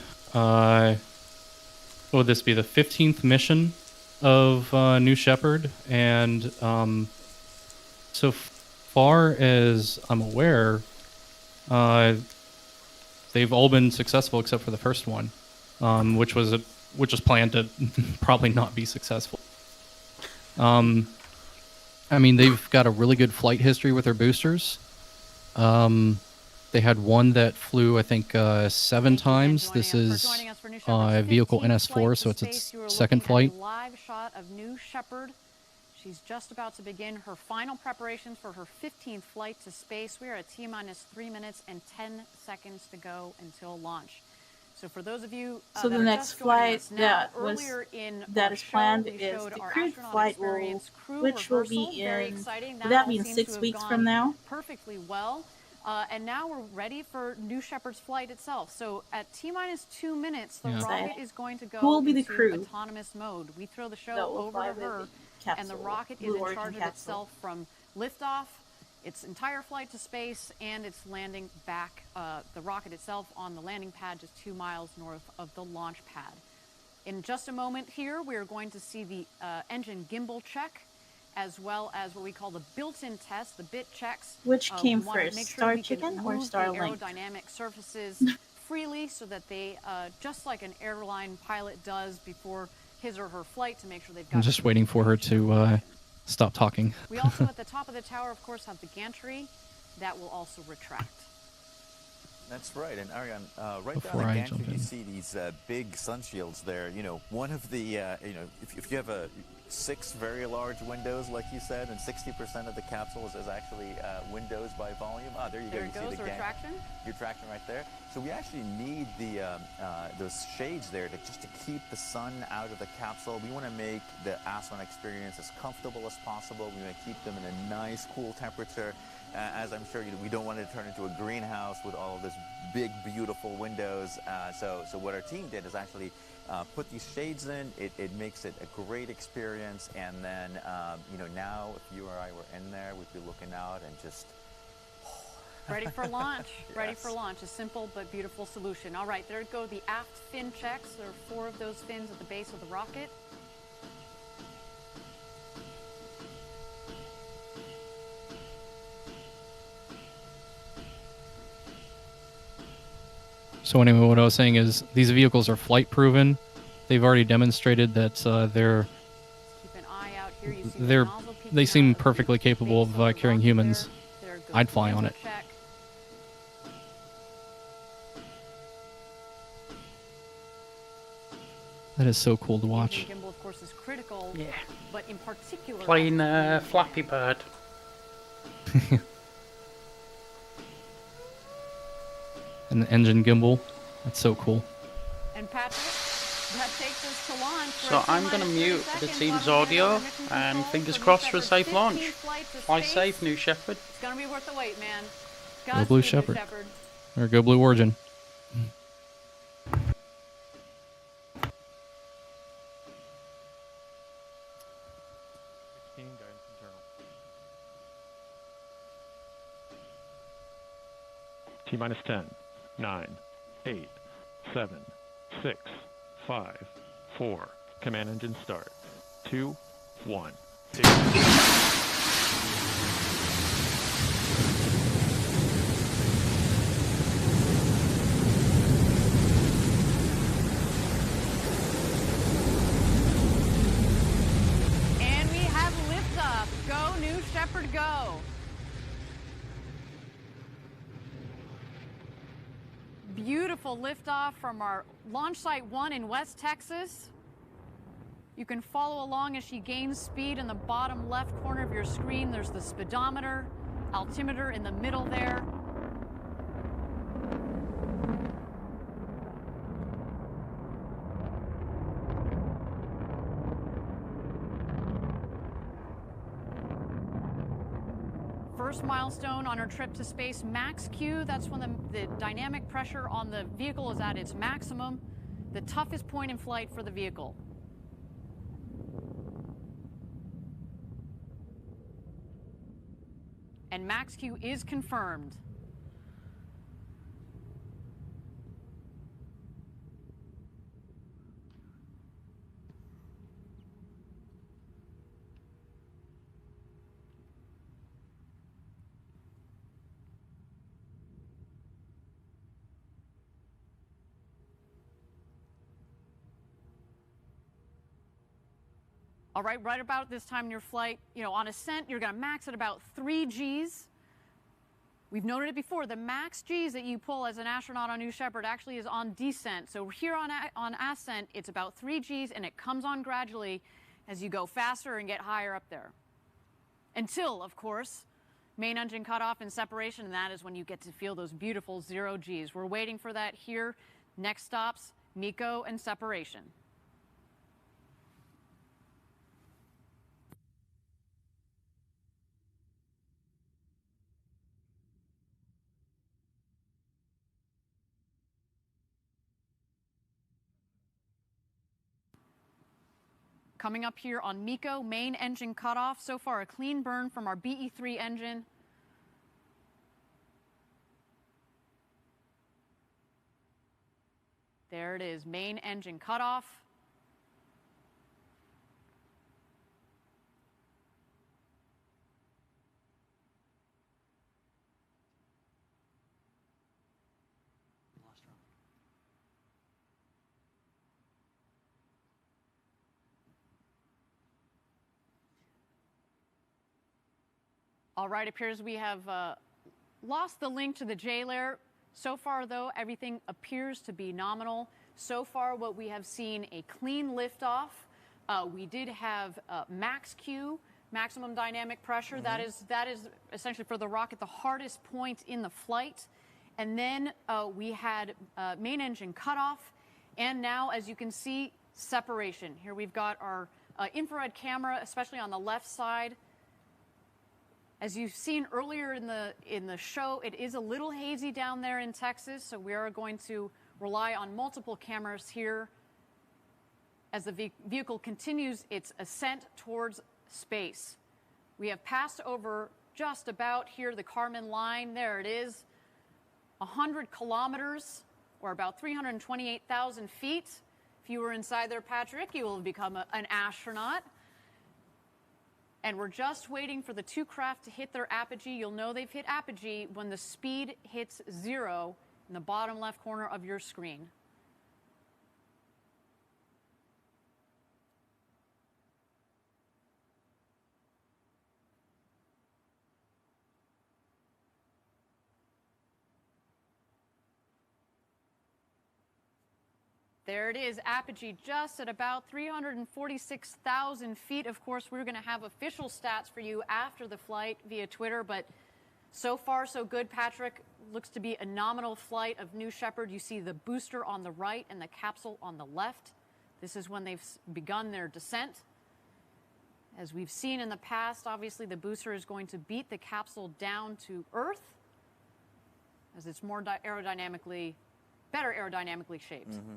would this be, the 15th mission of New Shepard, and so far as I'm aware, they've all been successful except for the first one, which was planned to probably not be successful. I mean, they've got a really good flight history with their boosters. They had one that flew, I think, 7 times. This is vehicle NS-4, so it's its second flight. Live shot of New Shepard. She's just about to begin her final preparations for her 15th flight to space. We are at T-minus 3 minutes and 10 seconds to go until launch. So for those of you so the next flight that is planned is the crewed flight, which will be in, would that be in 6 weeks from now? Perfectly well. And now we're ready for New Shepard's flight itself. So at T-minus 2 minutes, the rocket is going to go into autonomous mode. We throw the show over to her, and the rocket is in charge of itself from liftoff, its entire flight to space, and its landing back, the rocket itself on the landing pad just 2 miles north of the launch pad. In just a moment here, we are going to see the engine gimbal check, as well as what we call the built-in test, the bit checks. Which came first, Star Chicken or Starlink? Aerodynamic surfaces freely so that they, just like an airline pilot does before his or her flight, to make sure they've got... I'm just waiting for her to stop talking. We also, at the top of the tower, of course, have the gantry that will also retract. That's right, and Ariane, right down the gantry, you see these big sun shields there. You know, one of the, you know, if you have 6 very large windows, like you said, and 60% of the capsule is actually windows by volume. Ah, there you go. There it goes, the retraction. Your traction right there. So we actually need those shades there just to keep the sun out of the capsule. We want to make the astronaut experience as comfortable as possible. We want to keep them in a nice, cool temperature. As I'm sure we don't want it to turn into a greenhouse with all of this big, beautiful windows. So what our team did is actually put these shades in. It makes it a great experience. And then, you know, now if you or I were in there, we'd be looking out and just... Ready for launch. Yes. Ready for launch. A simple but beautiful solution. All right, there go the aft fin checks. There are 4 of those fins at the base of the rocket. So anyway, what I was saying is these vehicles are flight proven. They've already demonstrated that they seem perfectly capable of carrying humans. I'd fly on it. That is so cool to watch. Gimbal, of course, is critical, yeah. But in particular, playing Flappy Bird. And the engine gimbal, that's so cool. And Patrick, that takes us to launch. So I'm going to mute the team's audio, and fingers crossed for a safe launch. Fly safe, New Shepard. It's going to be worth the wait, man. Go Blue Shepard. Or go Blue Origin. T-minus 10, 9, 8, 7, 6, 5, 4. Command engine start. 2, 1. And we have liftoff. Go, New Shepard, go. Beautiful liftoff from our launch site 1 in West Texas. You can follow along as she gains speed in the bottom left corner of your screen. There's the speedometer, altimeter in the middle there. First milestone on her trip to space, max Q. That's when the dynamic pressure on the vehicle is at its maximum, the toughest point in flight for the vehicle. And max Q is confirmed. All right, right about this time in your flight, on ascent, you're going to max at about 3 Gs. We've noted it before. The max Gs that you pull as an astronaut on New Shepard actually is on descent. So here on ascent, it's about 3 Gs, and it comes on gradually as you go faster and get higher up there. Until, of course, main engine cutoff and separation, and that is when you get to feel those beautiful 0 Gs. We're waiting for that here. Next stops, MECO and separation. Coming up here on MECO, main engine cutoff. So far, a clean burn from our BE-3 engine. There it is, main engine cutoff. All right, appears we have lost the link to the J layer. So far, though, everything appears to be nominal. So far, what we have seen, a clean liftoff. We did have max Q, maximum dynamic pressure. Mm-hmm. That is essentially for the rocket the hardest point in the flight. And then we had main engine cutoff. And now, as you can see, separation. Here we've got our infrared camera, especially on the left side. As you've seen earlier in the show, it is a little hazy down there in Texas, so we are going to rely on multiple cameras here as the vehicle continues its ascent towards space. We have passed over just about here the Kármán line. There it is, 100 kilometers, or about 328,000 feet. If you were inside there, Patrick, you will have become an astronaut. And we're just waiting for the 2 craft to hit their apogee. You'll know they've hit apogee when the speed hits 0 in the bottom left corner of your screen. There it is, apogee just at about 346,000 feet. Of course, we're going to have official stats for you after the flight via Twitter, but so far so good, Patrick. Looks to be a nominal flight of New Shepard. You see the booster on the right and the capsule on the left. This is when they've begun their descent. As we've seen in the past, obviously the booster is going to beat the capsule down to Earth as it's more better aerodynamically shaped. Mm-hmm.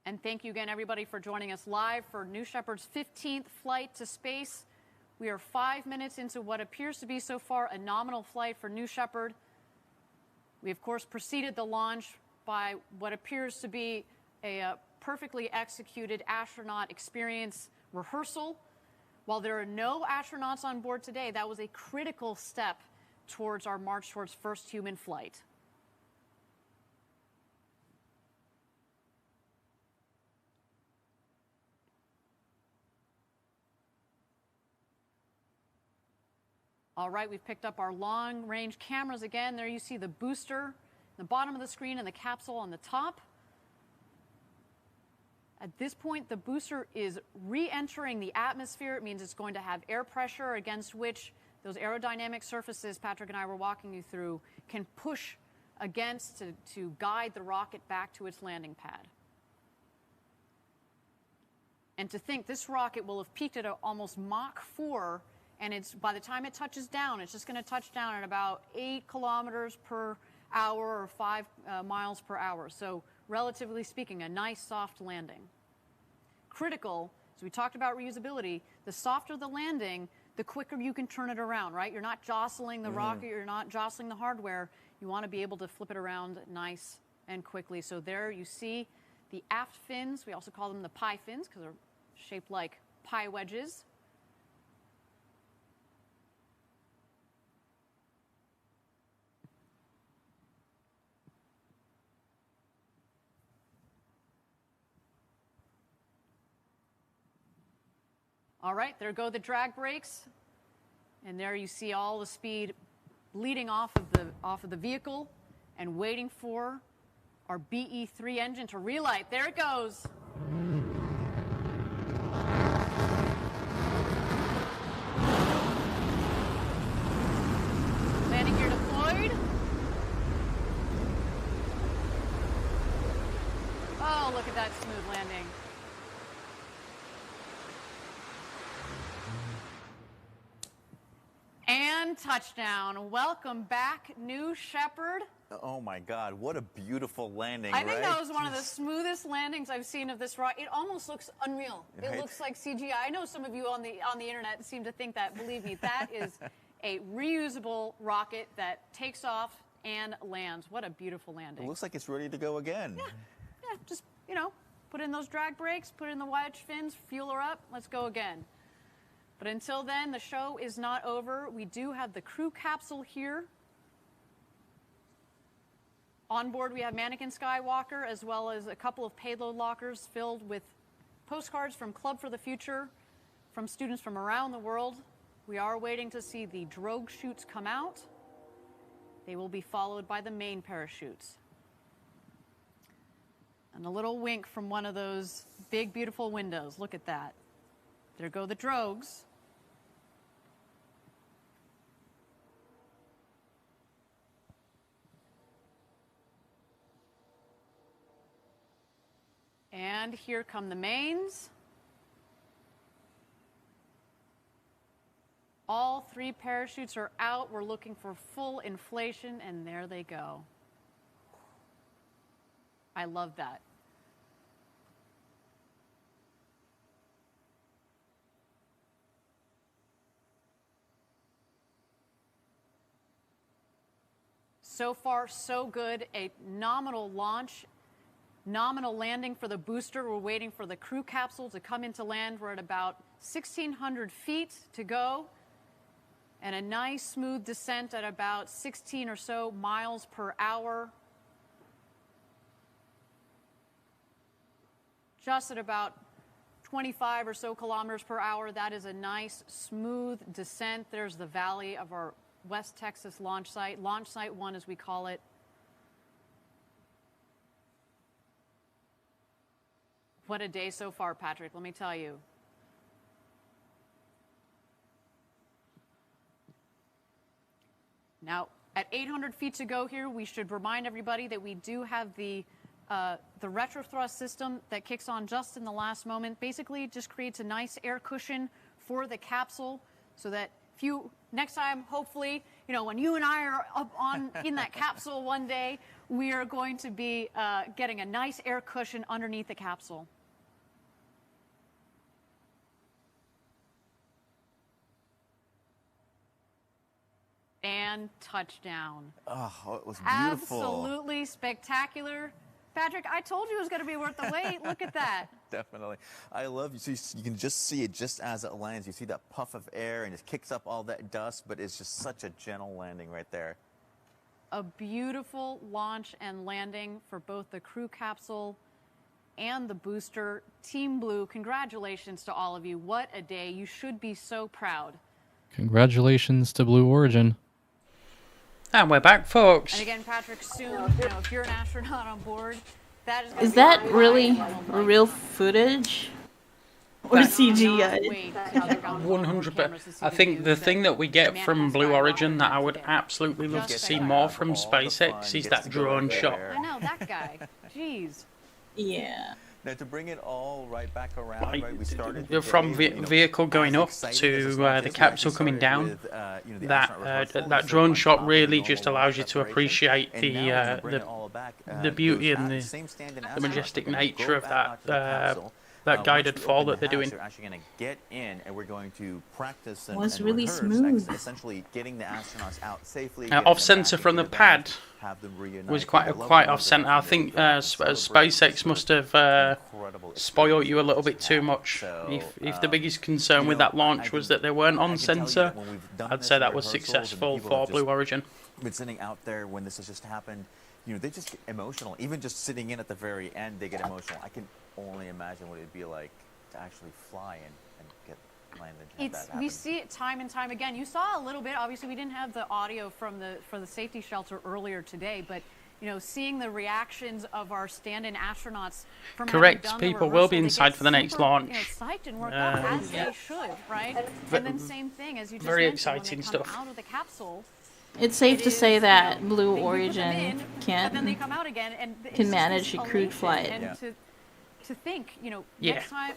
And thank you again, everybody, for joining us live for New Shepard's 15th flight to space. We are 5 minutes into what appears to be so far a nominal flight for New Shepard. We, of course, preceded the launch by what appears to be a perfectly executed astronaut experience rehearsal. While there are no astronauts on board today, that was a critical step towards our march towards first human flight. All right, we've picked up our long-range cameras again. There you see the booster, the bottom of the screen, and the capsule on the top. At this point, the booster is re-entering the atmosphere. It means it's going to have air pressure against which those aerodynamic surfaces Patrick and I were walking you through can push against to guide the rocket back to its landing pad. And to think this rocket will have peaked at almost Mach 4, and by the time it touches down, it's just going to touch down at about 8 kilometers per hour or 5 miles per hour. So relatively speaking, a nice soft landing. Critical, as we talked about reusability, the softer the landing, the quicker you can turn it around, right? You're not jostling the rocket, you're not jostling the hardware. You want to be able to flip it around nice and quickly. So there you see the aft fins. We also call them the pie fins because they're shaped like pie wedges. All right, there go the drag brakes. And there you see all the speed bleeding off of the vehicle and waiting for our BE-3 engine to relight. There it goes. Landing gear deployed. Oh, look at that smooth landing. And touchdown. Welcome back, New Shepard. Oh my God, what a beautiful landing, I think that was one of the smoothest landings I've seen of this rocket. It almost looks unreal. It looks like CGI. I know some of you on the internet seem to think that. Believe me, that is a reusable rocket that takes off and lands. What a beautiful landing. It looks like it's ready to go again. Yeah, just, put in those drag brakes, put in the wedge fins, fuel her up, let's go again. But until then, the show is not over. We do have the crew capsule here. On board, we have Mannequin Skywalker, as well as a couple of payload lockers filled with postcards from Club for the Future, from students from around the world. We are waiting to see the drogue chutes come out. They will be followed by the main parachutes. And a little wink from one of those big, beautiful windows. Look at that. There go the drogues. And here come the mains. All 3 parachutes are out. We're looking for full inflation, and there they go. I love that. So far, so good. A nominal launch, nominal landing for the booster. We're waiting for the crew capsule to come into land. We're at about 1,600 feet to go. And a nice smooth descent at about 16 or so miles per hour. Just at about 25 or so kilometers per hour. That is a nice smooth descent. There's the valley of our West Texas launch site 1 as we call it. What a day so far, Patrick, let me tell you. Now, at 800 feet to go here, we should remind everybody that we do have the retro thrust system that kicks on just in the last moment. Basically, it just creates a nice air cushion for the capsule so that next time, hopefully, when you and I are up in that capsule one day, we are going to be getting a nice air cushion underneath the capsule. And touchdown. Oh, it was beautiful. Absolutely spectacular. Patrick, I told you it was going to be worth the wait. Look at that. Definitely. I love you. You can just see it just as it lands. You see that puff of air and it kicks up all that dust, but it's just such a gentle landing right there. A beautiful launch and landing for both the crew capsule and the booster. Team Blue, congratulations to all of you. What a day. You should be so proud. Congratulations to Blue Origin. And we're back, folks. And again, Patrick, soon, if you're an astronaut on board, that is that really real footage? Or CGI? 100%. I think the thing that we get from Blue Origin that I would absolutely love to see more from SpaceX is that drone shot. I know, that guy. Jeez. Yeah. Now, to bring it all right back around, we started from vehicle going up to the capsule coming down. That drone shot really just allows you to appreciate the beauty and the majestic nature of that guided fall that they're doing. They're actually going to get in, and we're going to practice and, Was and really rehearse, smooth. essentially getting the astronauts out safely. Off center from the pad was quite off center. I think SpaceX must have spoiled you a little bit too much. If the biggest concern with that launch was that they weren't on center, I'd say that was successful for Blue Origin. Been sitting out there when this has just happened, they just get emotional. Even just sitting in at the very end, they get emotional. I can only imagine what it'd be like to actually fly and get landed. We see it time and time again. You saw a little bit. Obviously, we didn't have the audio for the safety shelter earlier today, but seeing the reactions of our stand-in astronauts from correct. Having done People the will be rehearsal, inside for the next launch. Psyched and worked up as they should, right? And then same thing as you just very mentioned, exciting when they come stuff. out of the capsule. It's safe to say that Blue Origin And then they come out again, and can manage a crewed flight. And to think, Yeah. next time,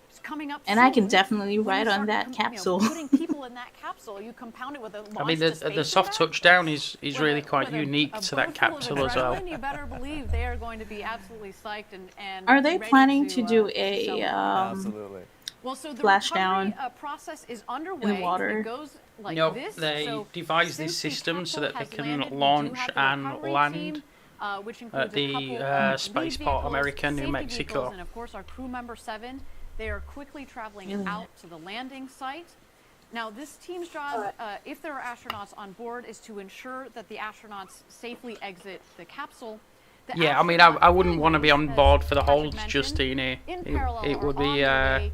it's coming up. And I can soon, definitely when you ride on start that capsule. putting people in that capsule, you compound it with a launch I mean, to the space soft event. touchdown is really quite With a unique to that boat full of capsule as well. adrenaline, You better believe they are going to be absolutely psyched and Are they ready planning to do a celebrate. Absolutely. Well, so the splashdown recovery process is underway. in the water? It goes like No, this. they So devised this since the system so that they capsule can has landed, we do launch have the and recovery land team, which at includes a the couple of lead Spaceport vehicles, America, New safety Mexico. vehicles, and of course our crew member 7. They are quickly traveling Really? out to the landing site. Now, this team's job, if there are astronauts on board, is to ensure that the astronauts safely exit the capsule. The Yeah, I mean, I astronauts wouldn't want to be on as board for the Patrick holds, mentioned, Justine. in parallel It or would on be their way,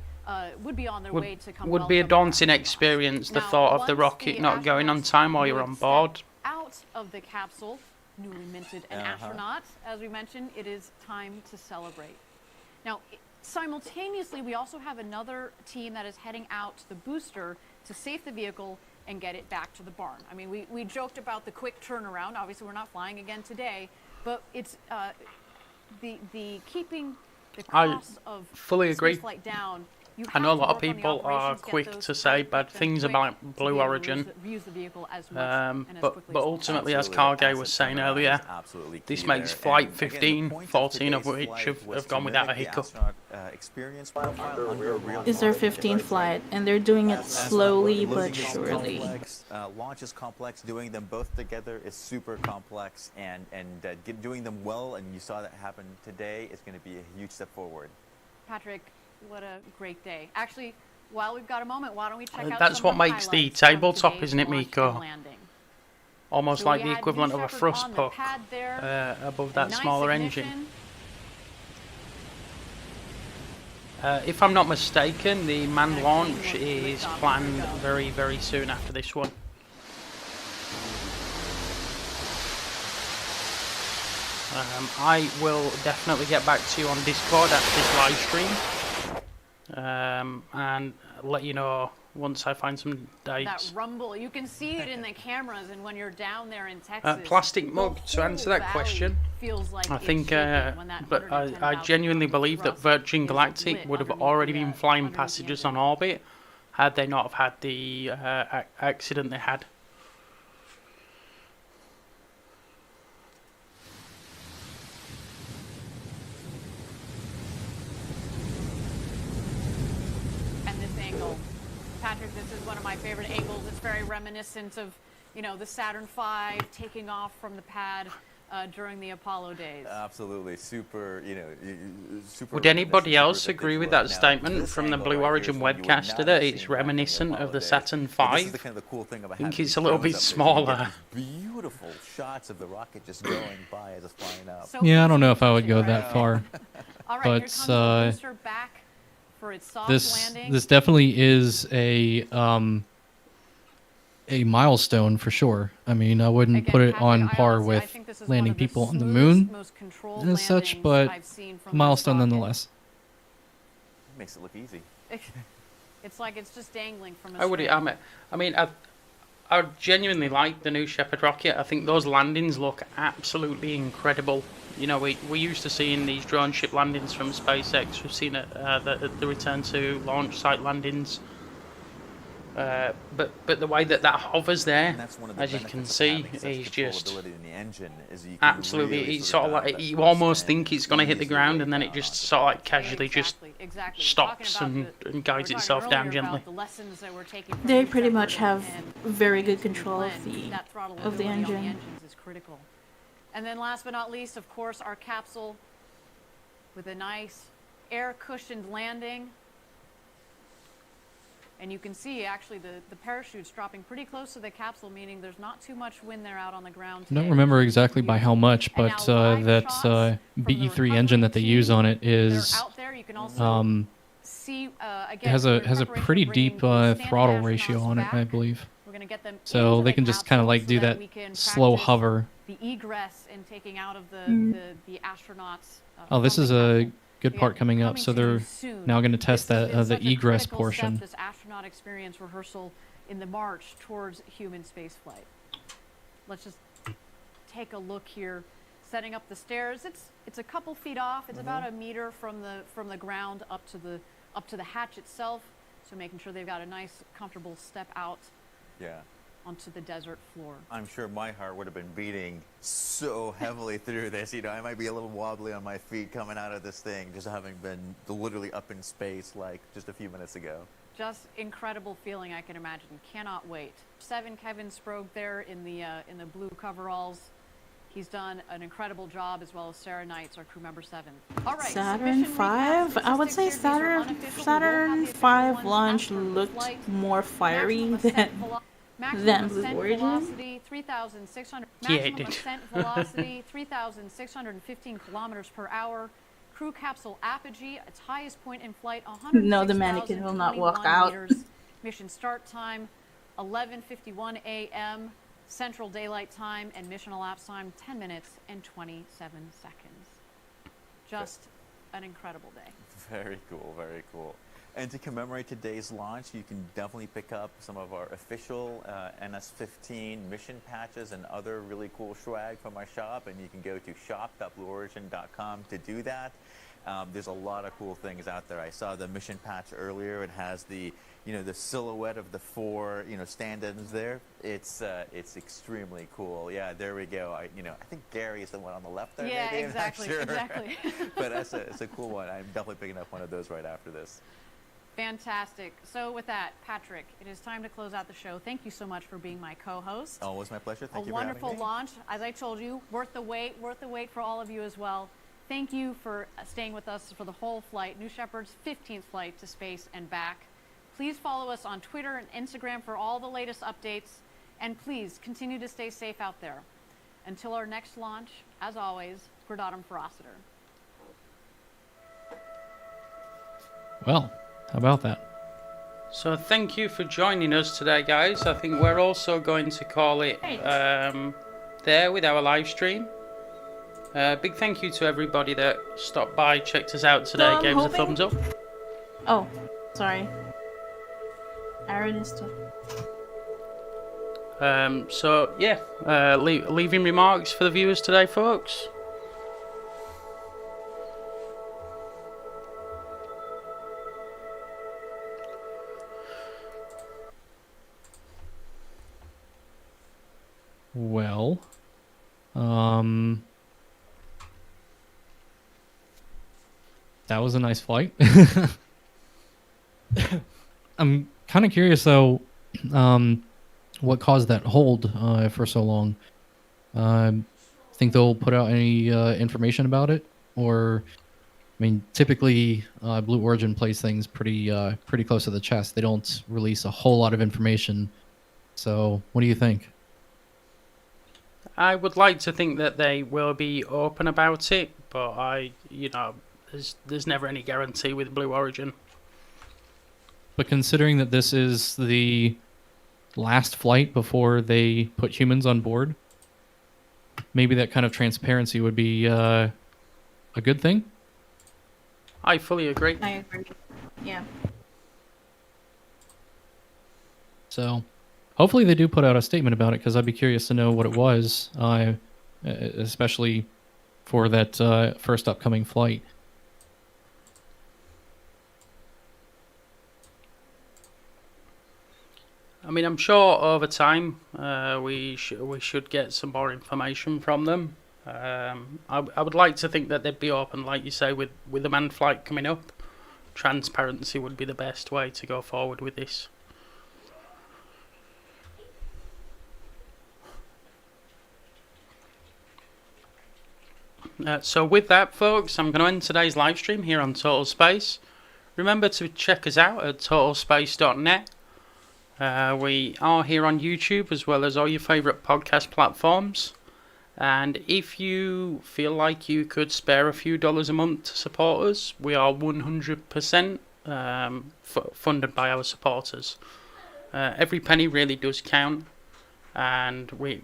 would be on their way to come would be a welcome daunting our experience. The Now, thought of the once rocket the not going on astronauts time while you're would on step board. out of the capsule, newly minted an astronaut, as we mentioned, it is time to celebrate. Now, simultaneously, we also have another team that is heading out to the booster to safe the vehicle and get it back to the barn. I mean, we joked about the quick turnaround. Obviously, we're not flying again today, but it's the keeping the cost of fully agree. spaceflight down. You I know a have to lot of work on the people are operations, get quick those to say flight bad decks things quick about to Blue be able to Origin, use the vehicle as much and as but quickly as ultimately, as Absolutely, Cargay was saying earlier, absolutely this key makes there. flight And again, 15, the point 14 of today's which flight was have to gone without a mimic the hiccup. astronaut, experience profile under a real Is their launch. 15th flight, and they're doing it slowly but Loading is surely. complex, launch is complex. Doing them both together is super complex, and doing them well, and you saw that happen today, is going to be a huge step forward. Patrick, what a great day. Actually, while we've got a moment, why don't we check out That's some what of the makes the highlights from tabletop, today's isn't it, launch Miko? and landing. Almost So like we the had equivalent New of a Shepard thrust on the puck pad there. above that Nice smaller ignition. engine. If I'm not mistaken, the manned launch is planned very, very soon after this one. I will definitely get back to you on Discord after this live stream and let you know once I find some dates. That rumble, you can see it in the cameras, and when you're down there in Texas. Plastic the mug, to answer that whole question, valley feels like I it's think, shaking when that but I 110,000 genuinely believe that thrust Virgin is Galactic lit would have underneath already the, been flying underneath the passengers engine. on orbit had they not have had the accident they had. And this angle, Patrick, this is one of my favorite angles. It's very reminiscent of, the Saturn V taking off from the pad during the Apollo days. Absolutely, super. Super. Would anybody super else agree with that visual. Now, statement this from the angle Blue right Origin here is one you would webcaster not that have it's seen back in the reminiscent Apollo of the days. Saturn But this is V? the kind of the cool thing about I think having it's these a little drones bit up there. You smaller. get these beautiful shots of the rocket just going by as it's flying up. So Yeah, I don't know if I would go that far. All right, but here comes the booster back for its soft landing. this definitely is a milestone for sure. I mean, I wouldn't Again, put it Patrick, on I par honestly- I with think this is one landing of the people on the smoothest, moon most controlled as such, landings but I've seen from a this milestone rocket. nonetheless. Makes it look easy. It's like it's just dangling from a I would. string. I genuinely like the new Shepard rocket. I think those landings look absolutely incredible. We're used to seeing these drone ship landings from SpaceX. We've seen it the return to launch site landings. but the way that hovers there, that's one of the as you can benefits of see, having such is just controllability in the engine, is you can absolutely. really It's sort of like you almost think it's going to hit the ground, and then it just sort of like casually just stops and guides itself down gently. They pretty much have very good control of the engine. Is critical. And then last but not least, of course, our capsule with a nice air-cushioned landing. And you can see, actually, the parachute's dropping pretty close to the capsule, meaning there's not too much wind there out on the ground I don't remember exactly by how much, but that BE3 engine that they use on it is it has a pretty deep throttle ratio on it, I believe. So they can just kind of like do that slow hover. The egress and taking out of the astronauts. Oh, this is a good part coming up. So they're now going to test that the egress portion. This astronaut experience rehearsal in the march towards human spaceflight. Let's just take a look here. Setting up the stairs. It's a couple feet off. It's about a meter from the ground up to the hatch itself. So making sure they've got a nice, comfortable step out. Yeah. Onto the desert floor. I'm sure my heart would have been beating so heavily through this. You know, I might be a little wobbly on my feet coming out of this thing, just having been literally up in space like just a few minutes ago. Just incredible feeling, I can imagine. Cannot wait. 7 Kevin Sprague there in the blue coveralls. He's done an incredible job, as well as Sarah Knights, our crew member 7. All right. Saturn 5. I would say Saturn 5 launch looked more fiery than Blue Origin. Velocity, 3,600. Maximum ascent velocity, 3,615 kilometers per hour. Crew capsule apogee, its highest point in flight, 106,021 No, the mannequin will not walk out. meters. Mission start time, 11:51 a.m. Central Daylight Time, and mission elapsed time, 10 minutes and 27 seconds. Just an incredible day. Very cool, very cool. And to commemorate today's launch, you can definitely pick up some of our official NS-15 mission patches and other really cool swag from our shop, and you can go to shop.blueorigin.com to do that. There's a lot of cool things out there. I saw the mission patch earlier. It has the silhouette of the 4 stand-ins there. It's extremely cool. Yeah, there we go. I think Gary is the one on the left there. Yeah, maybe? exactly. Sure. Exactly. But it's a cool one. I'm definitely picking up one of those right after this. Fantastic. So with that, Patrick, it is time to close out the show. Thank you so much for being my co-host. Always my pleasure. Thank you for having me. A wonderful launch. As I told you, worth the wait for all of you as well. Thank you for staying with us for the whole flight, New Shepard's 15th flight to space and back. Please follow us on Twitter and Instagram for all the latest updates, and please continue to stay safe out there. Until our next launch, as always, Gradatum Ferociter. Well, how about that? So thank you for joining us today, guys. I think we're also going to call it there with our live stream. Big thank you to everybody that stopped by, checked us out today, gave us a thumbs up. Oh, sorry. Aaron is too. So yeah, leaving remarks for the viewers today, folks. Well, that was a nice flight. I'm kind of curious though, what caused that hold for so long. Think they'll put out any information about it, or I mean, typically Blue Origin plays things pretty close to the chest. They don't release a whole lot of information. So, what do you think? I would like to think that they will be open about it, but there's never any guarantee with Blue Origin. But considering that this is the last flight before they put humans on board, maybe that kind of transparency would be a good thing? I fully agree. I agree. Yeah. So, hopefully they do put out a statement about it, because I'd be curious to know what it was, especially for that first upcoming flight. I mean, I'm sure over time we should get some more information from them. I would like to think that they'd be open, like you say, with the manned flight coming up. Transparency would be the best way to go forward with this. So with that, folks, I'm going to end today's live stream here on Total Space. Remember to check us out at TotalSpace.net. We are here on YouTube as well as all your favourite podcast platforms. And if you feel like you could spare a few dollars a month to support us, we are 100% funded by our supporters. Every penny really does count. And we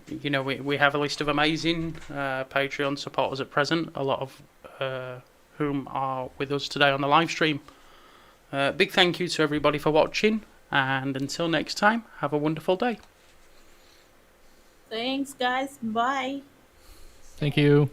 have a list of amazing Patreon supporters at present, a lot of whom are with us today on the live stream. Big thank you to everybody for watching, and until next time, have a wonderful day. Thanks, guys. Bye. Thank you.